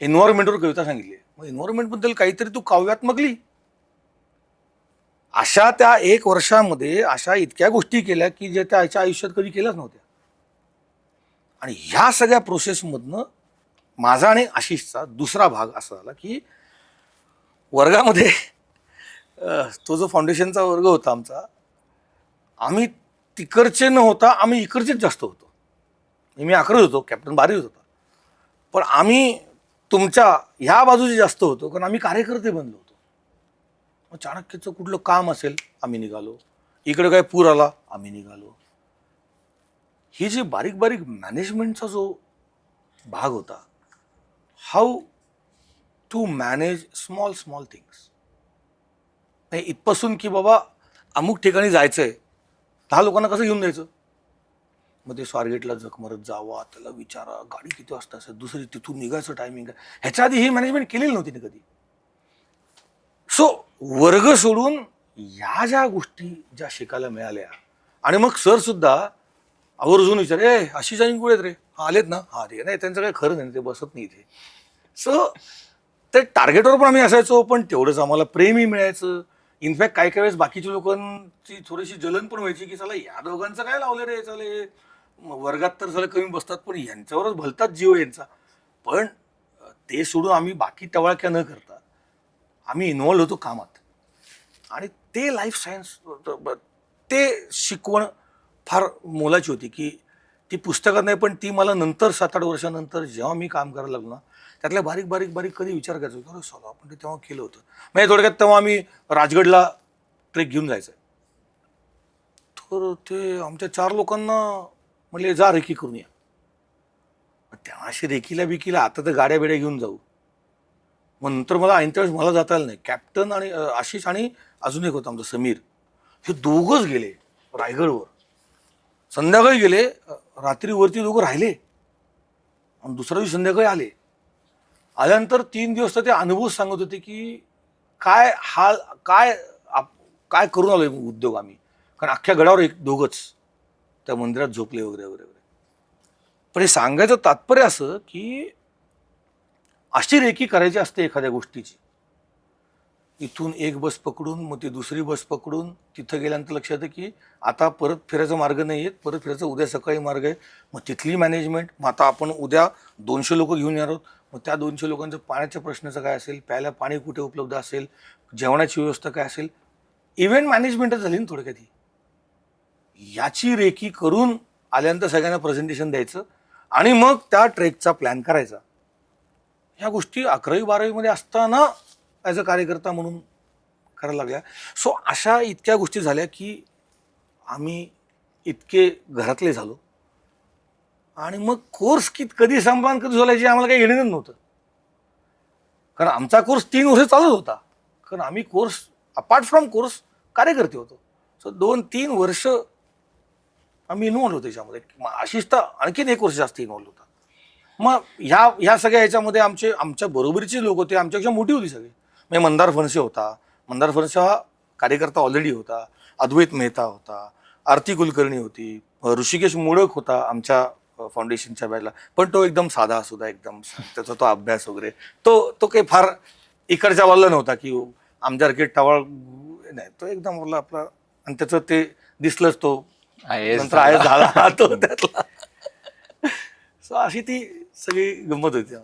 एन्व्हायरमेंटवर कविता सांगितली, मग एन्व्हायरमेंटबद्दल काहीतरी तू काव्यात्मक लिही. अशा त्या 1 वर्षामध्ये अशा इतक्या गोष्टी केल्या की ज्या त्याच्या आयुष्यात कधी केल्याच नव्हत्या. आणि ह्या सगळ्या प्रोसेसमधनं माझा आणि आशिषचा दुसरा भाग असा झाला की वर्गामध्ये तो जो फाउंडेशनचा वर्ग होता आमचा, आम्ही तिकडचे न होता आम्ही इकडचेच जास्त होतो. मी 11वीत होतो, कॅप्टन 12वीत होता, पण आम्ही तुमच्या ह्या बाजूचे जास्त होतो कारण आम्ही कार्यकर्ते बनलो होतो. मग चाणक्यचं कुठलं काम असेल आम्ही निघालो, इकडे काय पूर आला आम्ही निघालो. ही जी बारीक बारीक मॅनेजमेंटचा जो भाग होता, how to manage small small things, नाही इथपासून की बाबा अमुक ठिकाणी जायचंय, 10 लोकांना कसं घेऊन जायचं, मग ते स्वारगेटला जख मारत जावा, त्याला विचारा गाडी किती वाजता असेल, दुसरी तिथून निघायचं टायमिंग काय, ह्याच्या आधी ही मॅनेजमेंट केलेली नव्हती ना कधी. सो वर्ग सोडून या ज्या गोष्टी ज्या शिकायला मिळाल्या, आणि मग सर सुद्धा आवर्जून विचार, अशी जाईन कुठे रे, हा आलेत ना, हा ते नाही, त्यांचं काही खरं नाही, ते बसत नाही इथे. सो ते टार्गेटवर पण आम्ही असायचो, पण तेवढंच आम्हाला प्रेमही मिळायचं. इनफॅक्ट काही काही वेळेस बाकीच्या लोकांची थोडीशी जलन पण व्हायची की चला या दोघांचं काय लावलं रे, चाले वर्गात तर झालं कमी बसतात, पण यांच्यावरच भलतात जीव यांचा. पण ते सोडून आम्ही बाकी टवाळक्या न करता आम्ही इन्व्हॉल्व्ह होतो कामात. आणि ते लाईफ सायन्स, ते शिकवण फार मोलाची होती, की ती पुस्तकात नाही, पण ती मला नंतर 7-8 वर्षानंतर जेव्हा मी काम करायला लागलो ना, त्यातल्या बारीक बारीक बारीक कधी विचार करायचो, अरे साला आपण ते तेव्हा केलं होतं. म्हणजे थोडक्यात तेव्हा आम्ही राजगडला ट्रेक घेऊन जायचं, तर ते आमच्या 4 लोकांना म्हणले जा रेकी करून या. तेव्हा अशी रेकीला बिकीला आता तर गाड्या बिड्या घेऊन जाऊ. मग नंतर मला ऐनच्या वेळेस मला जाता आलं नाही. कॅप्टन आणि आशिष आणि अजून एक होता आमचा समीर, हे दोघंच गेले रायगडवर. संध्याकाळी गेले, रात्रीवरती दोघं राहिले आणि दुसऱ्या दिवशी संध्याकाळी आले. आल्यानंतर 3 दिवस तर ते अनुभव सांगत होते की काय हाल, काय करून आलोय उद्योग आम्ही. कारण अख्ख्या गडावर एक दोघंच त्या मंदिरात झोपले वगैरे वगैरे वगैरे. पण हे सांगायचं तात्पर्य असं की अशी रेकी करायची असते एखाद्या गोष्टीची. इथून एक बस पकडून मग ती दुसरी बस पकडून तिथं गेल्यानंतर लक्षात येतं की आता परत फिरायचा मार्ग नाही आहे, परत फिरायचा उद्या सकाळी मार्ग आहे. मग तिथली मॅनेजमेंट, मग आता आपण उद्या 200 लोक घेऊन येणार आहोत, मग त्या 200 लोकांचं पाण्याच्या प्रश्नाचं काय असेल, प्यायला पाणी कुठे उपलब्ध असेल, जेवणाची व्यवस्था काय असेल. इव्हेंट मॅनेजमेंटच झाली ना थोडक्यात ही. याची रेकी करून आल्यानंतर सगळ्यांना प्रेझेंटेशन द्यायचं आणि मग त्या ट्रेकचा प्लॅन करायचा. ह्या गोष्टी 11वी-12वी मध्ये असताना ॲज अ कार्यकर्ता म्हणून करायला लागल्या. सो अशा इतक्या गोष्टी झाल्या की आम्ही इतके घरातले झालो. आणि मग कोर्स कधी संपला कधी झाल्याची आम्हाला काही घेणं नव्हतं, कारण आमचा कोर्स 3 वर्ष चालत होता. कारण आम्ही कोर्स अपार्ट फ्रॉम कोर्स कार्यकर्ते होतो. सो 2-3 वर्ष आम्ही इन्व्हॉल्व होतो त्याच्यामध्ये. आशिष तर आणखीन 1 वर्ष जास्त इन्व्हॉल्व होता. मग ह्या सगळ्या ह्याच्यामध्ये आमच्या बरोबरीचे लोक होते, आमच्यापेक्षा मोठी होती सगळी. म्हणजे मंदार फणसे होता, मंदार फणसे हा कार्यकर्ता ऑलरेडी होता, अद्वैत मेहता होता, आरती कुलकर्णी होती, ऋषिकेश मोडक होता आमच्या फाउंडेशनच्या बॅचला, पण तो एकदम साधा सुद्धा, एकदम त्याचा तो अभ्यास वगैरे तो काही फार इकडच्या वाला नव्हता की आमच्यासारखे टवाळ नाही. तो एकदम बोलला आपला, आणि त्याचं ते दिसलंच, तो नंतर आहे झाला तो त्यातला. सो अशी ती सगळी गंमत होती.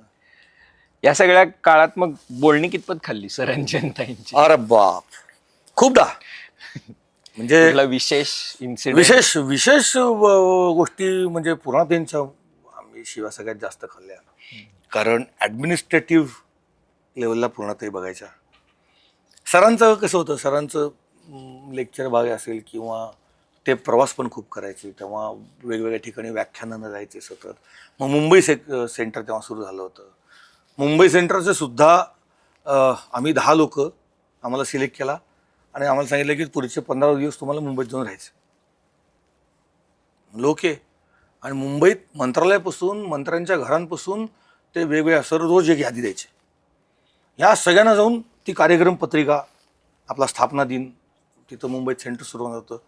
या सगळ्या काळात मग बोलणी कितपत खाल्ली सरांची आणि ताईंची? अरे बाप, खूपदा. म्हणजे विशेष इन्सिडेंट, विशेष गोष्टी म्हणजे पुराणांच्या आम्ही शिवा सगळ्यात जास्त खाल्ल्या. कारण ॲडमिनिस्ट्रेटिव्ह लेवलला पूर्णतही बघायच्या. सरांचं कसं होतं, सरांचं लेक्चर भाग असेल किंवा ते प्रवास पण खूप करायचे. तेव्हा वेगवेगळ्या ठिकाणी व्याख्यानानं जायचे सतत. मग मुंबई सेंटर तेव्हा सुरू झालं होतं. मुंबई सेंटरचं सुद्धा आम्ही 10 लोक आम्हाला सिलेक्ट केला आणि आम्हाला सांगितलं की पुढचे 15 दिवस तुम्हाला मुंबईत जाऊन राहायचं. लोक आहे. आणि मुंबईत मंत्रालयापासून, मंत्र्यांच्या घरांपासून ते वेगवेगळ्या सर रोज एक यादी द्यायचे. ह्या सगळ्यांना जाऊन ती कार्यक्रम पत्रिका, आपला स्थापना दिन तिथं मुंबईत सेंटर सुरू होणार होतं.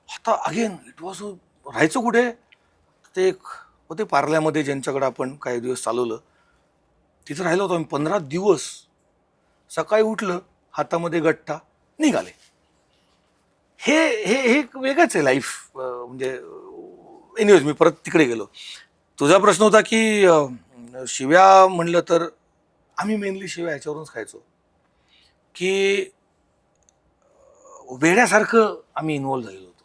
आता अगेन इट वॉज, राहायचं कुठे, ते एक होते पार्ल्यामध्ये ज्यांच्याकडे आपण काही दिवस चालवलं, तिथं राहिलो होतो आम्ही 15 दिवस. सकाळी उठलं, हातामध्ये गठ्ठा, निघाले. हे हे हे वेगळंच आहे लाईफ. म्हणजे एनिवेज मी परत तिकडे गेलो. तुझा प्रश्न होता की शिव्या म्हणलं तर आम्ही मेनली शिव्या ह्याच्यावरूनच खायचो की वेड्यासारखं आम्ही इन्व्हॉल्व्ह झालेलो होतो.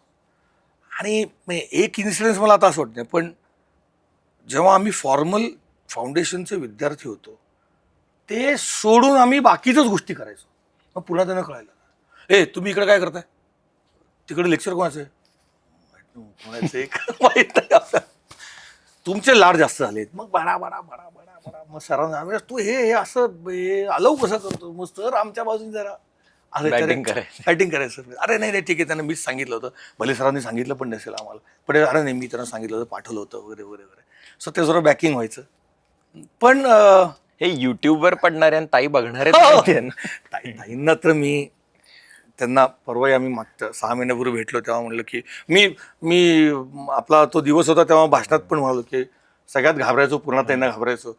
आणि एक इन्सिडेन्स मला आता असं वाटत नाही, पण जेव्हा आम्ही फॉर्मल फाउंडेशनचे विद्यार्थी होतो ते सोडून आम्ही बाकीच्याच गोष्टी करायचो. मग पुन्हा त्यांना कळायला, तुम्ही इकडे काय करताय, तिकडे लेक्चर कोणाचं आहे, माहित नाही आपल्याला, तुमचे लाड जास्त झालेत. मग बडा बडा बडा बडा बडा मग सरांना, तू हे असं आलो कसं करतो, मग सर आमच्या बाजूने जरा बॅटिंग करायचं. अरे नाही ठीक आहे, त्यांना मीच सांगितलं होतं, भले सरांनी सांगितलं पण नसेल आम्हाला, पण अरे नाही मी त्यांना सांगितलं होतं, पाठवलं होतं वगैरे वगैरे वगैरे. सो ते जरा बॅकिंग व्हायचं. पण हे युट्यूबवर पडणारे आणि ताई बघणारे हो. ताईंना तर मी त्यांना परवा आम्ही मागच्या 6 महिन्यापूर्वी भेटलो तेव्हा म्हणलं की मी मी आपला तो दिवस होता तेव्हा भाषणात पण म्हणालो की सगळ्यात घाबरायचो, पूर्ण त्यांना घाबरायचो.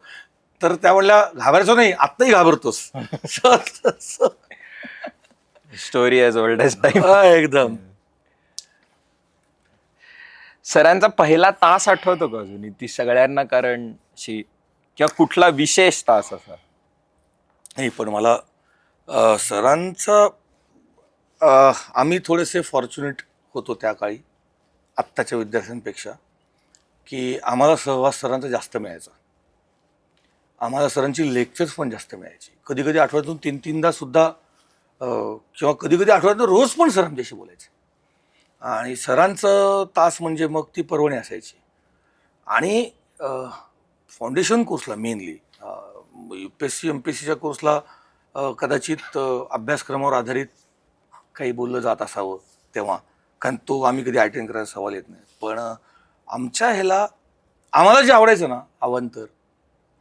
तर त्या म्हणल्या घाबरायचो नाही, आत्ताही घाबरतोस. Story as old as time. एकदम. सरांचा पहिला तास आठवतो का अजूनही ती सगळ्यांना, कारण किंवा कुठला विशेष तास असा? नाही, पण मला सरांचा आम्ही थोडेसे फॉर्च्युनेट होतो त्या काळी आत्ताच्या विद्यार्थ्यांपेक्षा, की आम्हाला सहवास सरांचा जास्त मिळायचा. आम्हाला सरांची लेक्चर्स पण जास्त मिळायची. कधी कधी आठवड्यातून 3-3दा सुद्धा किंवा कधी कधी आठवड्यातून रोज पण सर आमच्याशी बोलायचे. आणि सरांचं तास म्हणजे मग ती पर्वणी असायची. आणि फाउंडेशन कोर्सला मेनली UPSC MPSCच्या कोर्सला कदाचित अभ्यासक्रमावर आधारित काही बोललं जात असावं तेव्हा, कारण तो आम्ही कधी अटेंड करायचा सवाल येत नाही. पण आमच्या ह्याला आम्हाला जे आवडायचं ना अवांतर,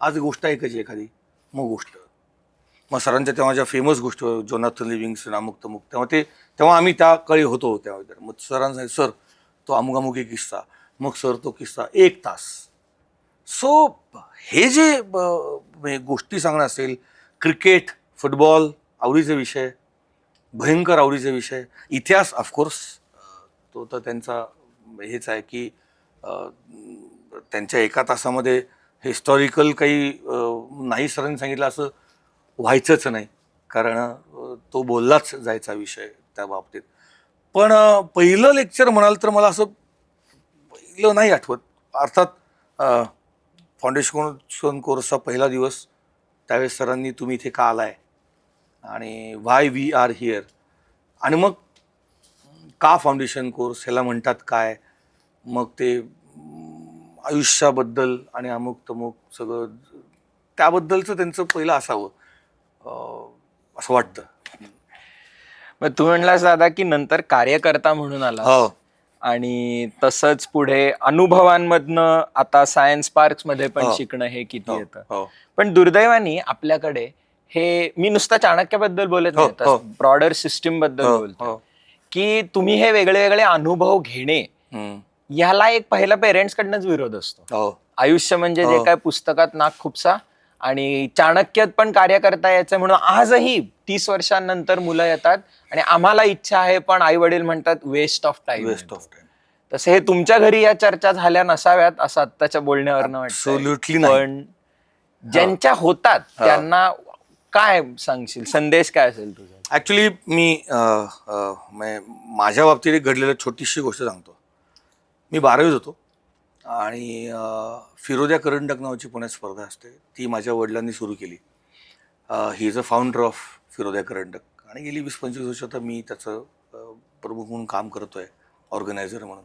आज गोष्ट ऐकायची एखादी, मग गोष्ट, मग सरांच्या तेव्हा ज्या फेमस गोष्टी जोनाथन लिव्हिंगस्टन अमुक तमुक, तेव्हा आम्ही त्या काळी होतो. तेव्हा मग सरांना सांगितलं, सर तो अमुक अमुक एक किस्सा, मग सर तो किस्सा 1 तास. सो हे जे गोष्टी सांगणं असेल, क्रिकेट, फुटबॉल आवडीचे विषय, भयंकर आवडीचे विषय, इतिहास ऑफकोर्स तो तर त्यांचा हेच आहे की त्यांच्या 1 तासामध्ये हिस्टॉरिकल काही नाही सरांनी सांगितलं असं व्हायचंच नाही, कारण तो बोललाच जायचा विषय त्या बाबतीत. पण पहिलं लेक्चर म्हणाल तर मला असं पहिलं नाही आठवत. अर्थात फाउंडेशन कोर्सचा पहिला दिवस, त्यावेळेस सरांनी तुम्ही इथे का आलाय आणि व्हाय वी आर हिअर, आणि मग का फाउंडेशन कोर्स ह्याला म्हणतात काय, मग ते आयुष्याबद्दल आणि अमुक तमुक सगळं त्याबद्दलचं त्यांचं पहिलं असावं असं वाटतं. मग तू म्हणलास दादा की नंतर कार्यकर्ता म्हणून आला, हो. आणि तसंच पुढे अनुभवांमधनं आता सायन्स पार्क्स मध्ये पण हो. शिकणं हे किती हो, येतं. हो. पण दुर्दैवाने आपल्याकडे हे, मी नुसतं चाणक्याबद्दल बोलत हो, नाही, हो. ब्रॉडर सिस्टीम बद्दल हो, बोलतो, हो. की तुम्ही हे वेगळे वेगळे अनुभव घेणे, हम्म. ह्याला एक पहिला पेरेंट्स कडनंच विरोध असतो. हो. आयुष्य म्हणजे जे हो. काय पुस्तकात नाक खुपसा, आणि चाणक्यात पण कार्यकर्ता यायचं म्हणून आजही 30 वर्षांनंतर मुलं येतात आणि आम्हाला इच्छा आहे, पण आई वडील म्हणतात waste of time. Waste of time. तसं हे तुमच्या घरी या चर्चा झाल्या नसाव्यात असं आत्ताच्या बोलण्यावरनं वाटतं. Absolutely नाही. पण ज्यांच्या होतात त्यांना काय सांगशील, संदेश काय असेल तुझा? ऍक्च्युली मी माझ्या बाबतीत एक घडलेलं छोटीशी गोष्ट सांगतो. मी 12वीत होतो आणि फिरोद्या करंडक नावाची पुण्यात स्पर्धा असते, ती माझ्या वडिलांनी सुरू केली. He is a founder of Firodia Karandak, आणि गेली 20-25 वर्ष तर मी त्याचं प्रमुख म्हणून काम करतोय, ऑर्गनायझर म्हणून.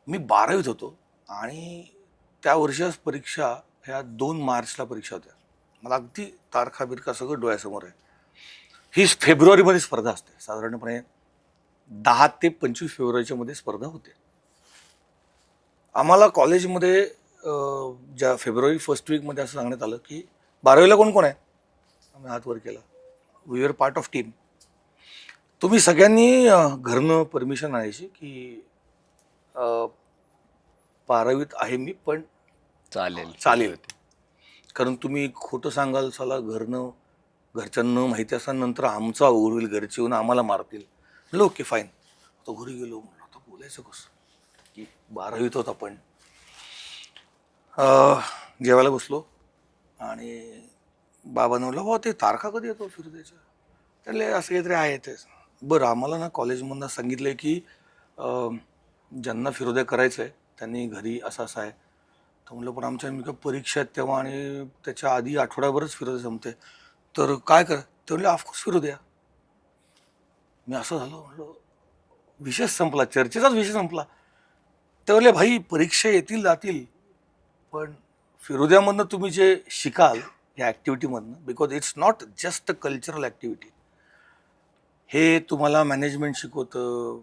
मी 12वीत होतो आणि त्या वर्षाच परीक्षा ह्या 2 मार्चला परीक्षा होत्या. मला अगदी तारखा बिरखा सगळं डोळ्यासमोर आहे. ही फेब्रुवारीमध्ये स्पर्धा असते, साधारणपणे 10 ते 25 फेब्रुवारीच्या मध्ये स्पर्धा होते. आम्हाला कॉलेजमध्ये ज्या फेब्रुवारी फर्स्ट वीकमध्ये असं सांगण्यात आलं की 12वीला कोण कोण आहे. आम्ही हात वर केला. We are part of team. तुम्ही सगळ्यांनी घरनं परमिशन आणायची की 12वीत आहे मी, पण चालेल, कारण तुम्ही खोटं सांगाल साला, घरच्यांना माहिती असताना नंतर आमचा अवघड होईल, घरचे येऊन आम्हाला मारतील. म्हणलं ओके फाईन. तो घरी गेलो, म्हणलं आता बोलायचं कसं की 12वीत होत आपण. जेवायला बसलो आणि बाबांना म्हणलं हो ते तारखा कधी येतो फिरत्याच्या, त्याला असं काहीतरी आहे ते. बरं, आम्हाला ना कॉलेजमधनं सांगितलं आहे की ज्यांना फिरोद्या करायचं आहे त्यांनी घरी असं असं आहे. तर म्हणलं पण आमच्या मी परीक्षा आहेत तेव्हा, आणि त्याच्या आधी आठवड्याभरच फिरोद्या जमते, तर काय कर. ते म्हणले ऑफकोर्स फिरोद्या. मी असं झालं, म्हणलं विषय संपला, चर्चेचाच विषय संपला. ते म्हणले भाई परीक्षा येतील जातील, पण फिरोद्यामधनं तुम्ही जे शिकाल या ॲक्टिव्हिटीमधनं, because it's not just a cultural activity, हे तुम्हाला मॅनेजमेंट शिकवतं,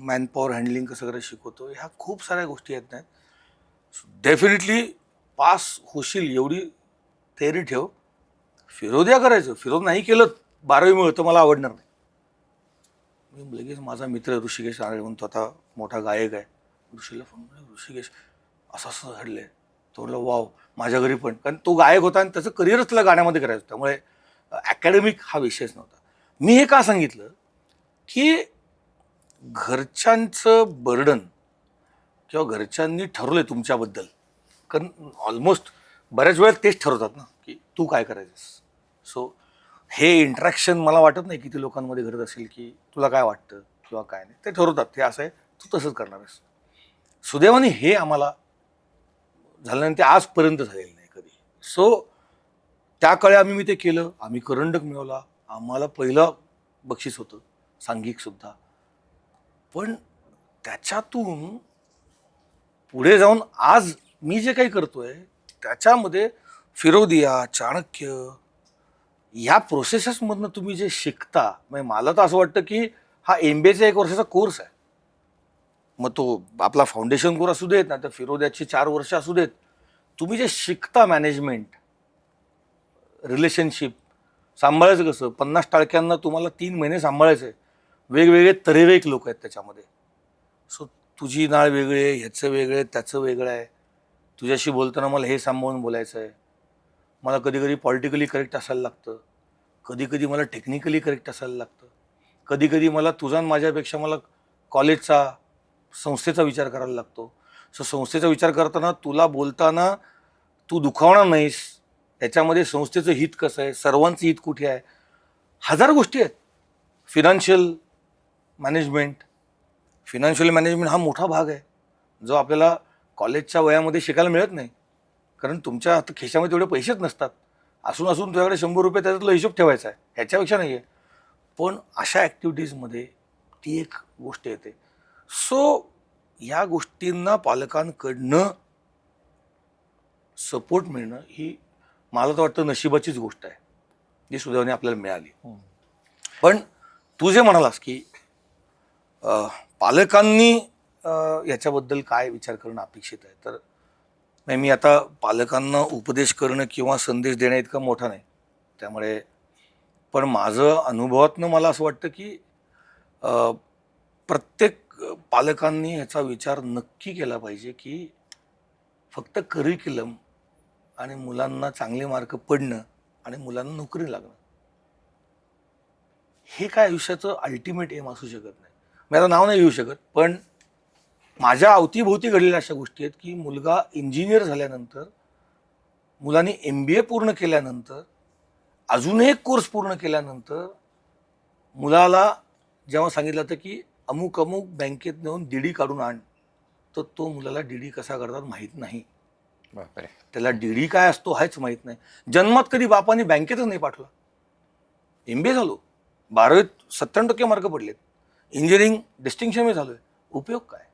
मॅनपॉवर हँडलिंग कसं करायचं शिकवतं, ह्या खूप साऱ्या गोष्टी आहेत नाहीत. डेफिनेटली पास होशील एवढी तयारी ठेव, फिरोद्या करायचं, फिरोद नाही केलं 12वी तर मला आवडणार नाही. मी लगेच माझा मित्र ऋषिकेश नारळे म्हणतो, आता मोठा गायक आहे, ऋषीला फोन केला, ऋषिकेश असं असं घडलंय. तो म्हणलं वाव, माझ्या घरी पण, कारण तो गायक होता आणि त्याचं करिअरच त्याला गाण्यामध्ये करायचं, त्यामुळे अकॅडमिक हा विषयच नव्हता. मी हे का सांगितलं की घरच्यांचं बर्डन किंवा घरच्यांनी ठरवलंय तुमच्याबद्दल, कारण ऑलमोस्ट बऱ्याच वेळा तेच ठरवतात ना की तू काय करायचंस. सो हे इंटरॅक्शन मला वाटत नाही किती लोकांमध्ये घडत असेल की तुला काय वाटतं किंवा काय नाही, ते ठरवतात, हे असं आहे, तू तसंच करणार आहेस. सुदैवाने हे आम्हाला झालं नाही, ते आजपर्यंत झालेलं नाही कधी. सो त्या काळी मी ते केलं, आम्ही करंडक मिळवला, आम्हाला पहिलं बक्षीस होतं, सांघिक सुद्धा. पण त्याच्यातून पुढे जाऊन आज मी जे काही करतोय त्याच्यामध्ये फिरोदिया, चाणक्य या प्रोसेसेसमधनं तुम्ही जे शिकता, म्हणजे मला तर असं वाटतं की हा MBAचा 1 वर्षाचा कोर्स आहे. मग तो आपला फाउंडेशन कोर्स असू देत ना, तर फिरोद्याची 4 वर्ष असू देत, तुम्ही जे शिकता मॅनेजमेंट, रिलेशनशिप सांभाळायचं कसं, 50 टाळक्यांना तुम्हाला 3 महिने सांभाळायचं आहे, वेगवेगळे तऱ्हेवेक लोक आहेत त्याच्यामध्ये. सो तुझी नाळ वेगळी आहे, ह्याचं वेगळं आहे, त्याचं वेगळं आहे, तुझ्याशी बोलताना मला हे सांभाळून बोलायचं आहे, मला कधी कधी पॉलिटिकली करेक्ट असायला लागतं, कधी कधी मला टेक्निकली करेक्ट असायला लागतं, कधी कधी मला तुझा आणि माझ्यापेक्षा मला कॉलेजचा, संस्थेचा विचार करायला लागतो. सो संस्थेचा विचार करताना तुला बोलताना तू दुखावणार नाहीस, त्याच्यामध्ये संस्थेचं हित कसं आहे, सर्वांचं हित कुठे आहे, 1000 गोष्टी आहेत. फिनान्शियल मॅनेजमेंट हा मोठा भाग आहे जो आपल्याला कॉलेजच्या वयामध्ये शिकायला मिळत नाही, कारण तुमच्या हात खिशामध्ये तेवढे पैसेच नसतात. असून तुझ्याकडे 100 रुपये त्याच्यातला हिशोब ठेवायचा आहे, ह्याच्यापेक्षा नाही आहे. पण अशा ॲक्टिव्हिटीजमध्ये ती एक गोष्ट येते. सो या गोष्टींना पालकांकडनं सपोर्ट मिळणं ही मला तर वाटतं नशिबाचीच गोष्ट आहे, जी सुदैवाने आपल्याला मिळाली. पण तू जे म्हणालास की पालकांनी याच्याबद्दल काय विचार करणं अपेक्षित आहे, तर नाही, मी आता पालकांना उपदेश करणं किंवा संदेश देणं इतका मोठा नाही, त्यामुळे पण माझं अनुभवातनं मला असं वाटतं की प्रत्येक पालकांनी ह्याचा विचार नक्की केला पाहिजे की फक्त करिक्युलम आणि मुलांना चांगले मार्क पडणं आणि मुलांना नोकरी लागणं हे काय आयुष्याचं अल्टिमेट एम असू शकत नाही. मी आता नाव नाही घेऊ शकत, पण माझ्या अवतीभोवती घडलेल्या अशा गोष्टी आहेत की मुलगा इंजिनियर झाल्यानंतर, मुलांनी MBA पूर्ण केल्यानंतर, अजून एक कोर्स पूर्ण केल्यानंतर मुलाला जेव्हा सांगितलं होतं की अमुक बँकेत नेऊन DD काढून आण, तर तो मुलाला DD कसा करतात माहीत नाही. बापरे. त्याला DD काय असतो हेच माहीत नाही. जन्मात कधी बापाने बँकेतच नाही पाठवला. MBA झालो, 12वीत 97% मार्क पडलेत, इंजिनिअरिंग डिस्टिंक्शन झालोय, उपयोग काय.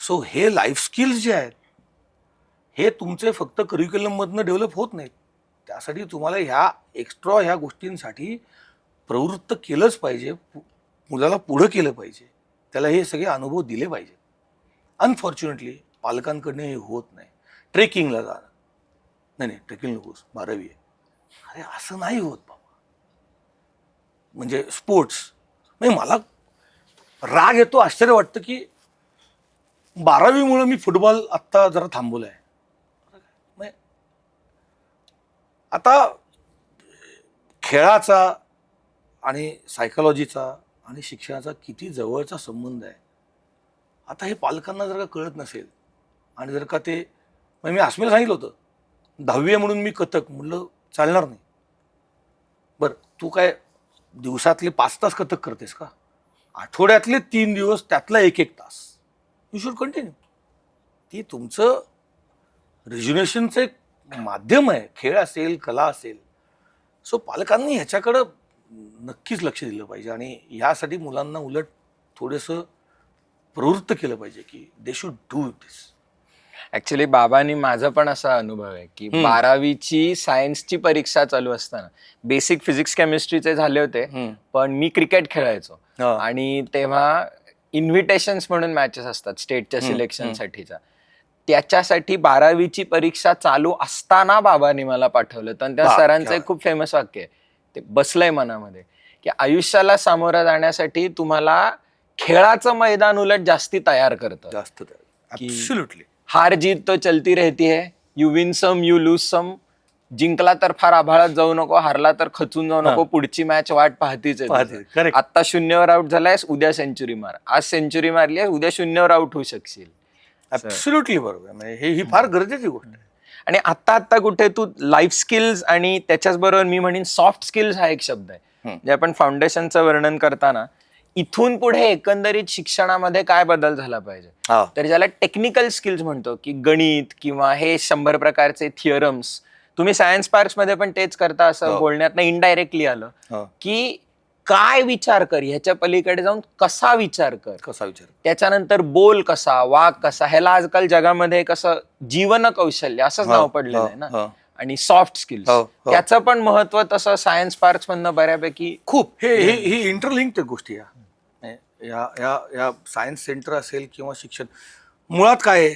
सो हे लाईफ स्किल्स जे आहेत हे तुमचे फक्त करिक्युलममधनं डेव्हलप होत नाहीत, त्यासाठी तुम्हाला ह्या गोष्टींसाठी प्रवृत्त केलंच पाहिजे, मुलाला पुढं केलं पाहिजे, त्याला हे सगळे अनुभव दिले पाहिजे. अनफॉर्च्युनेटली पालकांकडनं हे होत नाही. ट्रेकिंगला जा, नाही ट्रेकिंग नकोस, 12वी आहे, अरे असं नाही होत बाबा. म्हणजे स्पोर्ट्स, म्हणजे मला राग येतो, आश्चर्य वाटतं की 12वीमुळे मी फुटबॉल आत्ता जरा थांबवलाय. आता खेळाचा आणि सायकोलॉजीचा आणि शिक्षणाचा किती जवळचा संबंध आहे, आता हे पालकांना जर का कळत नसेल आणि जर का ते, म्हणजे मी आसमीला सांगितलं होतं 10वी आहे म्हणून मी कथक, म्हणलं चालणार नाही. बरं, तू काय दिवसातले 5 तास कथक करतेस का, आठवड्यातले 3 दिवस त्यातला 1-1 तास यू शुड कंटिन्यू. ती तुमचं रिज्युनेशनचं एक माध्यम आहे, खेळ असेल, कला असेल. सो पालकांनी ह्याच्याकडं नक्कीच लक्ष दिलं पाहिजे आणि ह्यासाठी मुलांना उलट थोडंसं प्रवृत्त केलं पाहिजे की they should do this. Actually बाबांनी माझा पण असा अनुभव आहे की 12वीची सायन्सची परीक्षा चालू असताना बेसिक फिजिक्स केमिस्ट्रीचे झाले होते, पण मी क्रिकेट खेळायचो आणि तेव्हा इन्व्हिटेशन्स म्हणून मॅचेस असतात स्टेटच्या सिलेक्शनसाठीच्या, त्याच्यासाठी 12वीची परीक्षा चालू असताना बाबांनी मला पाठवलं. तर त्या वा, सरांचं क्या एक खूप फेमस वाक्य आहे, ते बसलंय मनामध्ये, की आयुष्याला सामोरं जाण्यासाठी तुम्हाला खेळाचं मैदान उलट जास्ती तयार करतं. जास्त की ऍब्सोल्युटली. हार जीत तो चलती रहती है, you win some you lose some. जिंकला तर फार आभाळात जाऊ नको, हारला तर खचून जाऊ नको, पुढची मॅच वाट पाहतीच आहे तुझं. करेक्ट. आता 0वर आउट झालायस, उद्या सेंचुरी मार. आज सेंचुरी मारली आहे, उद्या 0वर आउट होऊ शकशील. ऍब्सोल्युटली बरोबर. म्हणजे ही फार गरजेची गोष्ट आहे. आणि आता कुठे तू लाईफ स्किल्स आणि त्याच्याच बरोबर मी म्हणेन सॉफ्ट स्किल्स हा एक शब्द आहे. जे आपण फाउंडेशनचं वर्णन करताना इथून पुढे एकंदरीत शिक्षणामध्ये काय बदल झाला पाहिजे, हा. तर ज्याला टेक्निकल स्किल्स म्हणतो, की गणित किंवा हे 100 प्रकारचे थिअरम्स. तुम्ही सायन्स पार्क्स मध्ये पण तेच करता, असं हो. बोलण्यात इनडायरेक्टली आलं, हो. की काय विचार कर, ह्याच्या पलीकडे जाऊन कसा विचार कर, कसा विचार. त्याच्यानंतर बोल कसा, वाग कसा. ह्याला आजकाल जगामध्ये कसं जीवन कौशल्य असंच नाव पडलेलं आहे ना. आणि सॉफ्ट स्किल्स, हो, हो. त्याचं पण महत्व तसं सायन्स पार्क्स मधनं बऱ्यापैकी खूप ही इंटरलिंक्ड गोष्टी या सायन्स सेंटर असेल किंवा शिक्षण. मुळात काय आहे,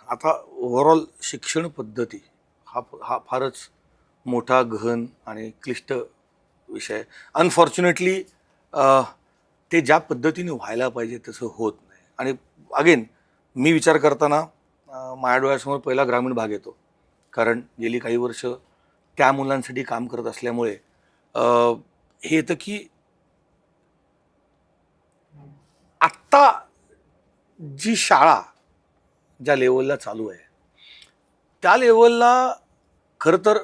आता ओव्हरऑल शिक्षण पद्धती हा फारच मोठा, गहन आणि क्लिष्ट विषय. अनफॉर्च्युनेटली ते ज्या पद्धतीने व्हायला पाहिजे तसं होत नाही. आणि अगेन मी विचार करताना माझ्या डोळ्यासमोर पहिला ग्रामीण भाग येतो, कारण गेली काही वर्ष त्या मुलांसाठी काम करत असल्यामुळे हे येतं की आत्ता जी शाळा ज्या लेवलला चालू आहे त्या लेवलला खरं तर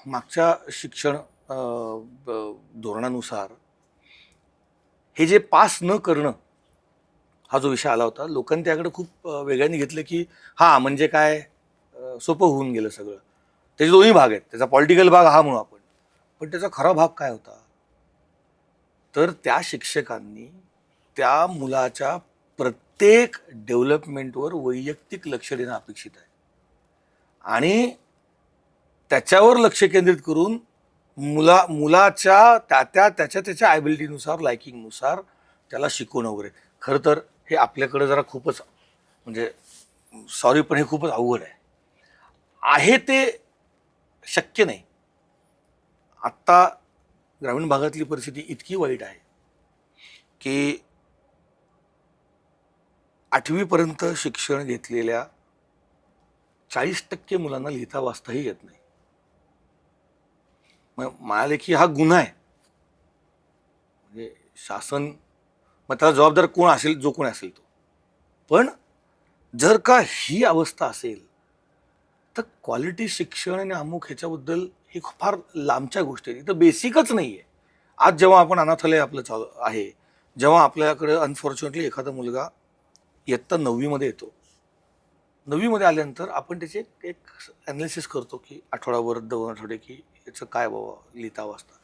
मागच्या शिक्षण धोरणानुसार हे जे पास न करणं हा जो विषय आला होता, लोकांनी त्याकडे खूप वेगळ्याने घेतलं, की हा म्हणजे काय, सोपं होऊन गेलं सगळं. त्याचे दोन्ही भाग आहेत. त्याचा पॉलिटिकल भाग हा म्हणू आपण, पण त्याचा खरा भाग काय होता, तर त्या शिक्षकांनी त्या मुलाच्या प्रत्येक डेव्हलपमेंटवर वैयक्तिक लक्ष देणं अपेक्षित आहे आणि त्याच्यावर लक्ष केंद्रित करून मुलाच्या त्याच्या ॲबिलिटीनुसार, लायकिंगनुसार त्याला शिकवणं वगैरे. खरं तर हे आपल्याकडे जरा खूपच, म्हणजे सॉरी पण हे खूपच अवघड आहे ते शक्य नाही. आत्ता ग्रामीण भागातली परिस्थिती इतकी वाईट आहे की 8वीपर्यंत शिक्षण घेतलेल्या 40% मुलांना लिहिता वाचताही येत नाही. मग मायालेखी हा गुन्हा आहे. म्हणजे शासन, मग त्याला जबाबदार कोण असेल, जो कोण असेल तो. पण जर का ही अवस्था असेल तर क्वालिटी शिक्षण आणि अमुक ह्याच्याबद्दल ही फार लांबच्या गोष्टी आहेत. इथं बेसिकच नाही आहे. आज जेव्हा आपण अनाथालय आपलं चालू आहे, जेव्हा आपल्याकडे अनफॉर्च्युनेटली एखादा मुलगा इयत्ता 9वीमध्ये येतो, 9वीमध्ये आल्यानंतर आपण त्याचे एक ॲनालिसिस करतो की आठवडाभर 2 आठवडे, की याचं काय बाबा लिहिता वाचता.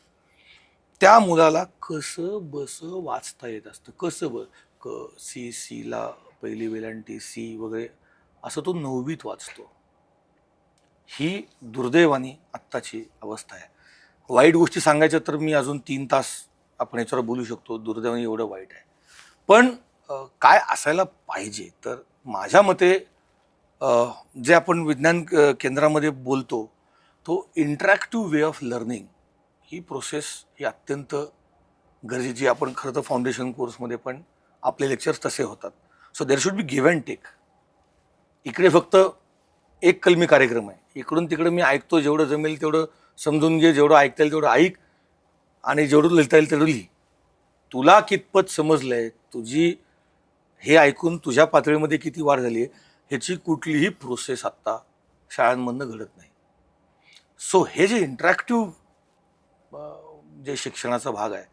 त्या मुलाला कसं बसं वाचता येत असतं, कसं सीला पहिली वेलांटी सी वगैरे असं तो 9वीत वाचतो. ही दुर्दैवाने आत्ताची अवस्था आहे. वाईट गोष्टी सांगायच्या तर मी अजून 3 तास आपण याच्यावर बोलू शकतो. दुर्दैवाने एवढं वाईट आहे. पण काय असायला पाहिजे, तर माझ्या मते जे आपण विज्ञान केंद्रामध्ये बोलतो तो इंटरॅक्टिव्ह वे ऑफ लर्निंग, ही प्रोसेस ही अत्यंत गरजेची. आपण खरं तर फाउंडेशन कोर्समध्ये पण आपले लेक्चर्स तसे होतात. So there should be give and take. इकडे फक्त एक कलमी कार्यक्रम आहे, इकडून तिकडे मी ऐकतो, जेवढं जमेल तेवढं समजून घे, जेवढं ऐकता येईल तेवढं ऐक आणि जेवढं लिहिता येईल तेवढं लिही. तुला कितपत समजलंय, तुझी हे ऐकून तुझ्या पातळीमध्ये किती वाढ झाली आहे, ह्याची कुठलीही प्रोसेस आत्ता शाळांमधनं घडत नाही. सो हे जे इंटरॅक्टिव्ह जे शिक्षणाचा भाग आहे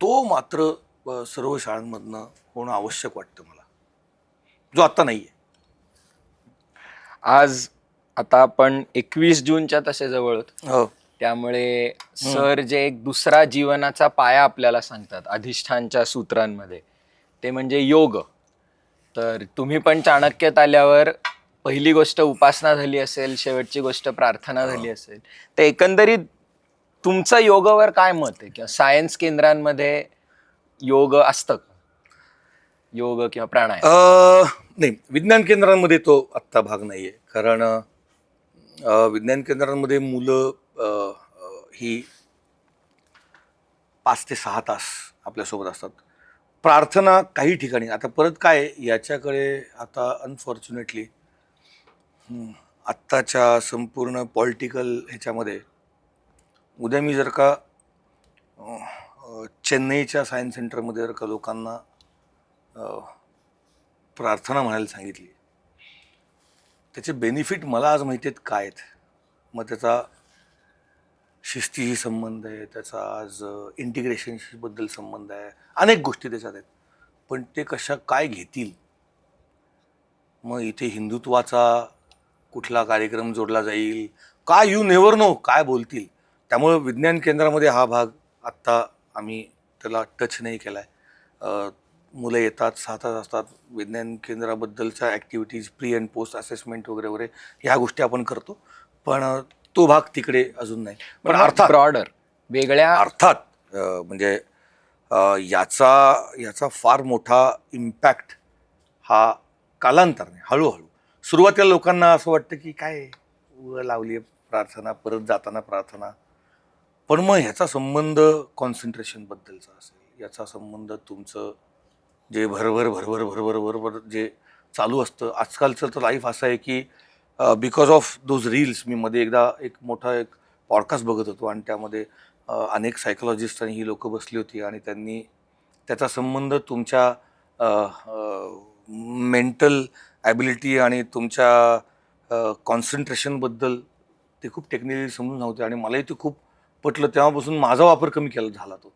तो मात्र सर्व शाळांमधनं होणं आवश्यक वाटतं मला, जो आत्ता नाही आहे. आज आता आपण 21 जूनच्या तसे जवळ आहोत. हो. त्यामुळे सर जे एक दुसरा जीवनाचा पाया आपल्याला सांगतात अधिष्ठानच्या सूत्रांमध्ये, ते म्हणजे योग. तर तुम्ही पण चाणक्यात आल्यावर पहिली गोष्ट उपासना झाली असेल, शेवटची गोष्ट प्रार्थना झाली असेल, तर एकंदरीत तुमचं योगावर काय मत आहे? किंवा सायन्स केंद्रांमध्ये योग असतं का, योग किंवा प्राणायाम? नाही, विज्ञान केंद्रांमध्ये तो आत्ता भाग नाही आहे. कारण विज्ञान केंद्रांमध्ये मुलं ही 5 ते 6 तास आपल्यासोबत असतात. प्रार्थना काही ठिकाणी आता परत काय आहे, याच्याकडे आता अनफॉर्च्युनेटली आत्ताच्या संपूर्ण पॉलिटिकल ह्याच्यामध्ये उद्या मी जर का चेन्नईच्या सायन्स सेंटरमध्ये जर का लोकांना प्रार्थना म्हणायला सांगितली, त्याचे बेनिफिट मला आज माहिती आहेत काय आहेत. मग त्याचा शिस्तीशी संबंध आहे, त्याचा आज इंटिग्रेशनशी बद्दल संबंध आहे, अनेक गोष्टी त्याच्यात आहेत. पण ते कशा काय घेतील, मग इथे हिंदुत्वाचा कुठला कार्यक्रम जोडला जाईल, काय यू नेव्हर नो काय बोलतील. त्यामुळं विज्ञान केंद्रामध्ये हा भाग आत्ता आम्ही त्याला टच नाही केला आहे. मुलं येतात, 6 तास असतात. विज्ञान केंद्राबद्दलच्या activities, pre and post assessment वगैरे वगैरे ह्या गोष्टी आपण करतो. पण तो भाग तिकडे अजून नाही. पण अर्थात ब्रॉडर वेगळ्या अर्थात म्हणजे याचा फार मोठा इम्पॅक्ट हा कालांतराने हळूहळू. सुरुवातीला लोकांना असं वाटतं की काय लावली आहे प्रार्थना, परत जाताना प्रार्थना. पण मग ह्याचा संबंध कॉन्सन्ट्रेशनबद्दलचा असेल, याचा संबंध तुमचं जे भरभर भरभर भरभर भरभर जे चालू असतं. आजकालचं तर लाईफ असं आहे की बिकॉज ऑफ दोज रील्स, मी मध्ये एकदा एक मोठा एक पॉडकास्ट बघत होतो आणि त्यामध्ये अनेक सायकोलॉजिस्ट आणि ही लोकं बसली होती आणि त्यांनी त्याचा संबंध तुमच्या मेंटल ॲबिलिटी आणि तुमच्या कॉन्सन्ट्रेशनबद्दल ते खूप टेक्निकली समजून नव्हते. आणि मलाही ते खूप पटलं. तेव्हापासून माझा वापर कमी केला झाला तो,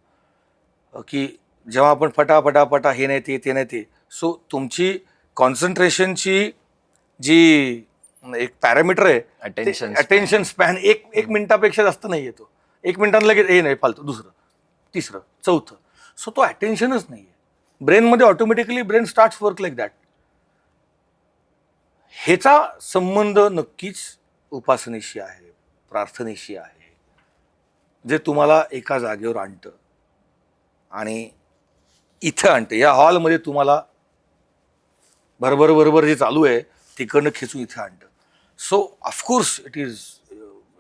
की जेव्हा आपण फटाफटा हे नाही ते नाही ते. सो तुमची कॉन्सन्ट्रेशनची जी एक पॅरामीटर आहे, अटेन्शन स्पॅन एक मिनिटापेक्षा जास्त नाही येतो. 1 मिनिटात लगेच हे नाही फालतू, दुसरं तिसरं चौथं. सो तो अटेन्शनच नाही आहे ब्रेनमध्ये. Automatically brain starts work like that. ह्याचा संबंध नक्कीच उपासनेशी आहे, प्रार्थनेशी आहे, जे तुम्हाला एका जागेवर आणतं आणि इथं आणतं. या हॉलमध्ये तुम्हाला बरोबर जे चालू आहे तिकडनं खेचून इथं आणतं. सो ऑफकोर्स इट इज,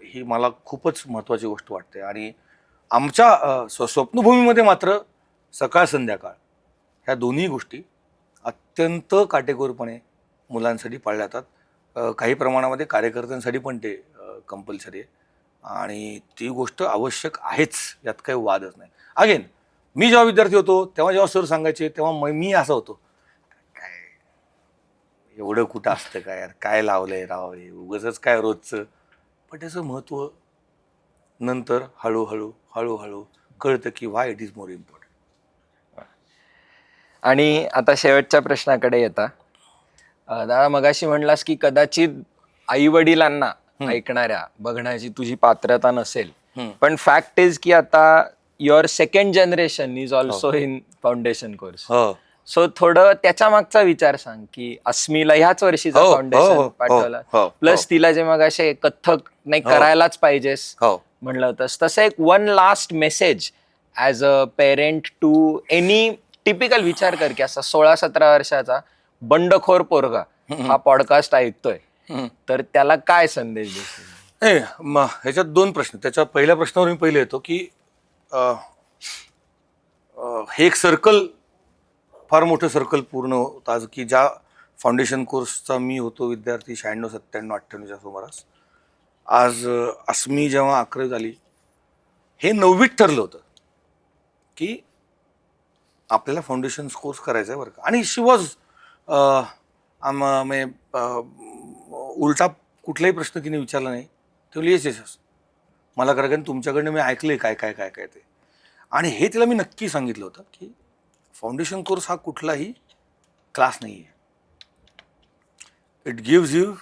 ही मला खूपच महत्त्वाची गोष्ट वाटते. आणि आमच्या स्वप्नभूमीमध्ये मात्र सकाळ संध्याकाळ ह्या दोन्ही गोष्टी अत्यंत काटेकोरपणे मुलांसाठी पाळल्या जातात. काही प्रमाणामध्ये कार्यकर्त्यांसाठी पण ते कंपल्सरी आहे आणि ती गोष्ट आवश्यक आहेच, यात काही वादच नाही. अगेन मी जेव्हा विद्यार्थी होतो जेव्हा सर सांगायचे तेव्हा मी असं होतो, काय एवढं कुठं असतं काय यार, काय लावलंय राव हे उगाचच काय रोजचं. पण त्याचं महत्त्व नंतर हळूहळू कळतं की व्हाय इट इज मोर इम्पॉर्टंट. आणि आता शेवटच्या प्रश्नाकडे येता. दादा मगाशी म्हणलास की कदाचित आई वडिलांना ऐकणाऱ्या बघण्याची तुझी पात्रता नसेल, पण फॅक्ट इज की आता your second generation is also in foundation course. So थोडं त्याच्या मागचा विचार सांग की अस्मीला ह्याच वर्षीचा फाउंडेशन पाठवला, प्लस तिला जे मगाशी कथ्थक नाही करायलाच पाहिजेस म्हणलं होतंस, तसं एक one last message as a parent to any typical. विचार कर की असा 16-17 वर्षाचा बंडखोर पोरगा हा पॉडकास्ट ऐकतोय, तर त्याला काय संदेश देशील? ह्याच्यात 2 प्रश्न. त्याच्या पहिल्या प्रश्नावर मी पहिले येतो की हे एक सर्कल, फार मोठं सर्कल पूर्ण होतं आज, की ज्या फाउंडेशन कोर्सचा मी होतो विद्यार्थी 96, 97, 98च्या सुमारास, आज अस्मी जेव्हा 11वी झाली, हे 9वीत ठरलं होतं की आपल्याला फाउंडेशन कोर्स करायचा आहे बरं का. आणि शी वॉज उलटा कुठलाही प्रश्न तिने विचारला नाही. ते बोलली येस मला करा, कारण तुमच्याकडनं मी ऐकले काय ते. आणि हे तिला मी नक्की सांगितलं होतं की फाउंडेशन कोर्स हा कुठलाही क्लास नाही आहे. It gives you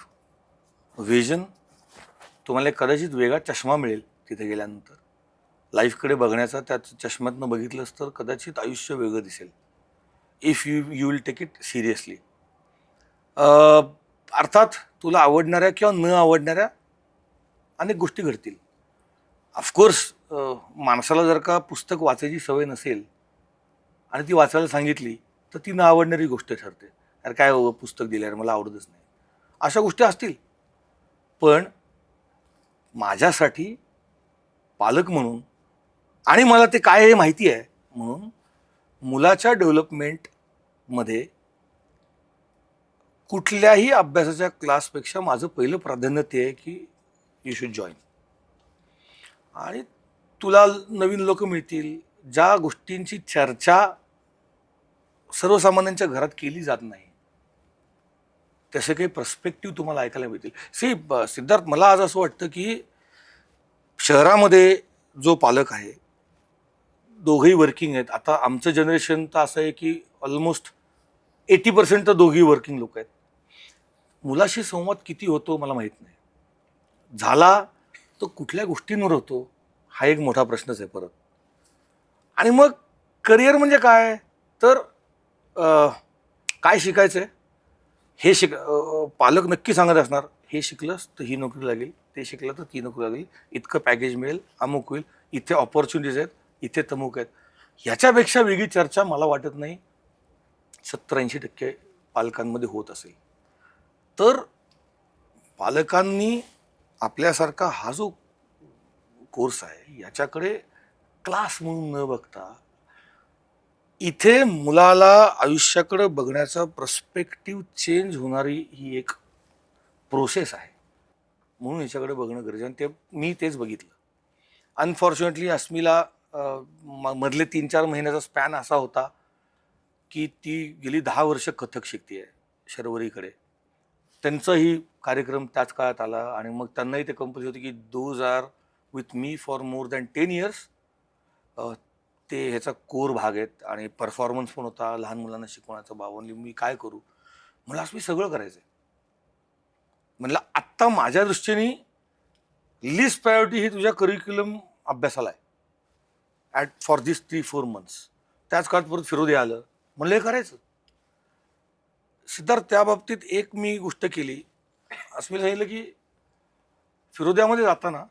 vision. तुम्हाला कदाचित वेगळा चष्मा मिळेल तिथे गेल्यानंतर, लाईफकडे बघण्याचा. त्या चष्म्यातनं बघितलंच तर कदाचित आयुष्य वेगळं दिसेल, if you will take it seriously. अर्थात तुला आवडणाऱ्या किंवा न आवडणाऱ्या अनेक गोष्टी घडतील. ऑफकोर्स माणसाला जर का पुस्तक वाचायची सवय नसेल आणि ती वाचायला सांगितली तर ती न आवडणारी गोष्ट ठरते. अरे काय पुस्तक दिलं यार, मला आवडतच नाही, अशा गोष्टी असतील. पण माझ्यासाठी पालक म्हणून, आणि मला ते काय हे माहिती आहे म्हणून, मुलाच्या डेव्हलपमेंटमध्ये कुठल्याही अभ्यासाच्या क्लासपेक्षा माझं पहिलं प्राधान्य ते आहे की यू शुड जॉईन. आणि तुला नवीन लोक मिळतील, ज्या गोष्टींची चर्चा सर्वसामान्यांच्या घरात केली जात नाही, तसे काही पर्स्पेक्टिव्ह तुम्हाला ऐकायला मिळतील. सिद्धार्थ, मला आज असं वाटतं की शहरामध्ये जो पालक आहे, दोघंही वर्किंग आहेत. आता आमचं जनरेशन तर असं आहे की ऑलमोस्ट 80% तर दोघेही वर्किंग लोक आहेत. मुलाशी संवाद किती होतो मला माहीत नाही. झाला तो कुठल्या गोष्टींवर होतो हा एक मोठा प्रश्नच आहे परत. आणि मग करिअर म्हणजे काय, तर काय शिकायचं आहे हे पालक नक्की सांगत असणार, हे शिकलंस तर ही नोकरी लागेल, ते शिकलं तर ती नोकरी लागेल, इतकं पॅकेज मिळेल, अमुक होईल, इथे ऑपॉर्च्युनिटीज आहेत, इथे तमुक आहेत. ह्याच्यापेक्षा वेगळी चर्चा मला वाटत नाही 70-80% पालकांमध्ये होत असेल. तर पालकांनी आपल्यासारखा हा जो कोर्स आहे याच्याकडे क्लास म्हणून न बघता इथे मुलाला आयुष्याकडे बघण्याचा पर्स्पेक्टिव्ह चेंज होणारी ही एक प्रोसेस आहे, म्हणून याच्याकडे बघणं गरजेचं. आणि ते मी तेच बघितलं. अनफॉर्च्युनेटली अस्मिला मधले 3-4 महिन्याचा स्पॅन असा होता की ती गेली 10 वर्ष कथक शिकते शर्वरीकडे. त्यांचाही कार्यक्रम त्याच काळात आला आणि मग त्यांनाही ते कंपल्सरी होती की those are with me for more than 10 years. ते ह्याचा कोर भाग आहेत आणि परफॉर्मन्स पण होता, लहान मुलांना शिकवण्याचा. बाबांनी मी काय करू, म्हणलं असं मी सगळं करायचं आहे. म्हणलं आत्ता माझ्या दृष्टीने लिस्ट प्रायोरिटी ही तुझ्या करिक्युलम अभ्यासाला आहे ॲट फॉर दिस 3-4 months. त्याच काळात परत फिरोदे आलं, म्हणलं हे करायचं. सिद्धार्थ, त्या बाबतीत एक मी गोष्ट केली. असं मी सांगितलं की फिरोद्यामध्ये जाताना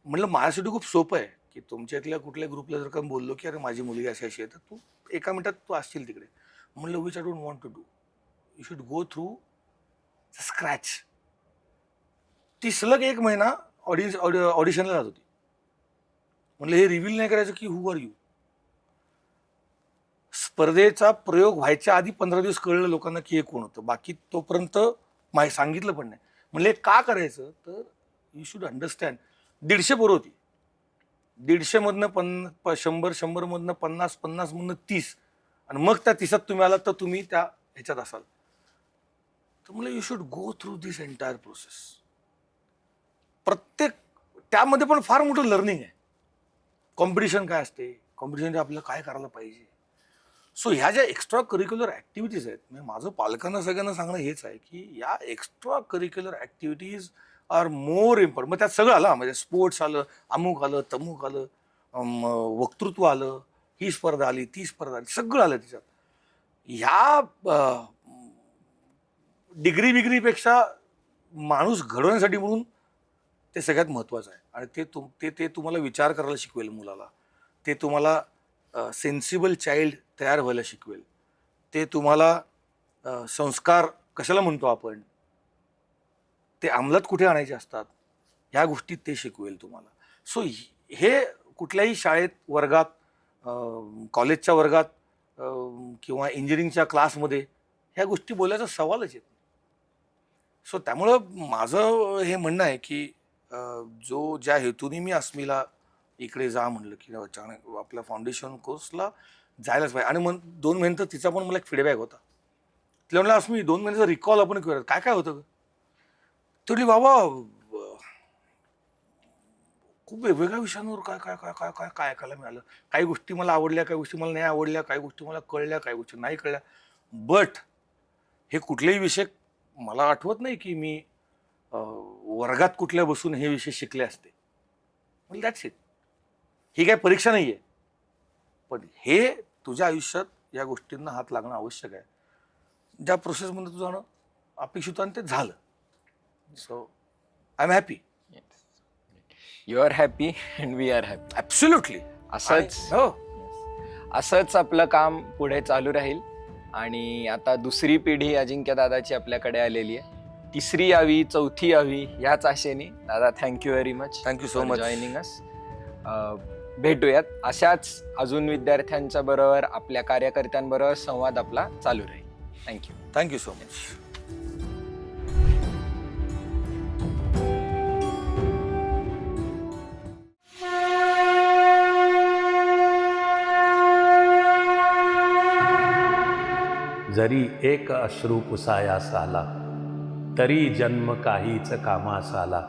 म्हणलं माझ्यासाठी खूप सोपं आहे की तुमच्या इथल्या कुठल्या ग्रुपला जर का बोललो की अरे माझी मुलगी अशी अशी आहे तर तू एका मिनिटात तू असशील तिकडे. म्हणलं which I don't want to do, you should go through scratch. ती सलग 1 महिना ऑडिशनला जात होती. म्हणलं हे रिव्हील नाही करायचं की हू आर यू. स्पर्धेचा प्रयोग व्हायच्या आधी 15 दिवस कळलं लोकांना की हे कोण होतं, बाकी तोपर्यंत सांगितलं पण नाही. म्हणले का करायचं, तर यू शुड अंडरस्टँड. 150 पोरं होती, 150 मधनं 100, 100 मधनं 50, 50 मधनं 30, आणि मग त्या 30त तुम्ही आलात तर तुम्ही त्या ह्याच्यात असाल. तर म्हणलं you should go through this entire process. प्रत्येक त्यामध्ये पण फार मोठं लर्निंग आहे. कॉम्पिटिशन काय असते, कॉम्पिटिशन आपल्याला काय करायला पाहिजे. सो ह्या ज्या एक्स्ट्रा करिक्युलर ॲक्टिव्हिटीज आहेत, म्हणजे माझं पालकांना सगळ्यांना सांगणं हेच आहे की या extra curricular activities are more important. मग त्यात सगळं आलं, म्हणजे स्पोर्ट्स आलं, अमुक आलं, तमुक आलं, वक्तृत्व आलं, ही स्पर्धा आली, ती स्पर्धा आली, सगळं आलं त्याच्यात. ह्या डिग्रीपेक्षा माणूस घडवण्यासाठी म्हणून ते सगळ्यात महत्त्वाचं आहे. आणि ते तुम्हाला विचार करायला शिकवेल मुलाला, ते तुम्हाला सेन्सिबल चाइल्ड तयार व्हायला शिकवेल, ते तुम्हाला संस्कार कशाला म्हणतो आपण ते अंमलात कुठे आणायचे असतात ह्या गोष्टी ते शिकवेल तुम्हाला. सो हे कुठल्याही शाळेत वर्गात, कॉलेजच्या वर्गात किंवा इंजिनिअरिंगच्या क्लासमध्ये ह्या गोष्टी बोलायचा सवालच येत नाही. सो त्यामुळं माझं हे म्हणणं आहे की ज्या हेतूने मी अस्मिला इकडे जा म्हणलं की अचानक आपल्या फाउंडेशन कोर्सला जायलाच पाहिजे. आणि मग 2 महिने तर तिचा पण मला एक फीडबॅक होता. तिला म्हणलं अस्मी 2 महिन्याचा रिकॉल आपण करूया, काय काय होतं. तुझी बाबा खूप वेगवेगळ्या विषयांवर काय काय काय काय काय काय ऐकायला मिळालं. काही गोष्टी मला आवडल्या, काही गोष्टी मला नाही आवडल्या, काही गोष्टी मला कळल्या, काही गोष्टी नाही कळल्या. बट हे कुठलेही विषय मला आठवत नाही की मी वर्गात कुठल्या बसून हे विषय शिकले असते. म्हणजे दॅट्स इट. ही काय परीक्षा नाही आहे, पण हे तुझ्या आयुष्यात या गोष्टींना हात लागणं आवश्यक आहे. ज्या प्रोसेसमध्ये तू जाणं अपेक्षित आणि ते झालं. So I am happy. You are happy and we are happy. Absolutely. असंच हो, असंच आपलं काम पुढे चालू राहील. आणि आता दुसरी पिढी अजिंक्य दादाची आपल्याकडे आलेली आहे. तिसरी यावी, चौथी यावी ह्याच आशेने. दादा, thank you very much. Thank you so much. Joining us. भेटूयात अशाच अजून विद्यार्थ्यांच्या बरोबर, आपल्या कार्यकर्त्यांबरोबर संवाद आपला चालू राहील. थँक्यू. Thank you so much. जरी एक अश्रू पुसायास आला, तरी जन्म काहीच कामास आला.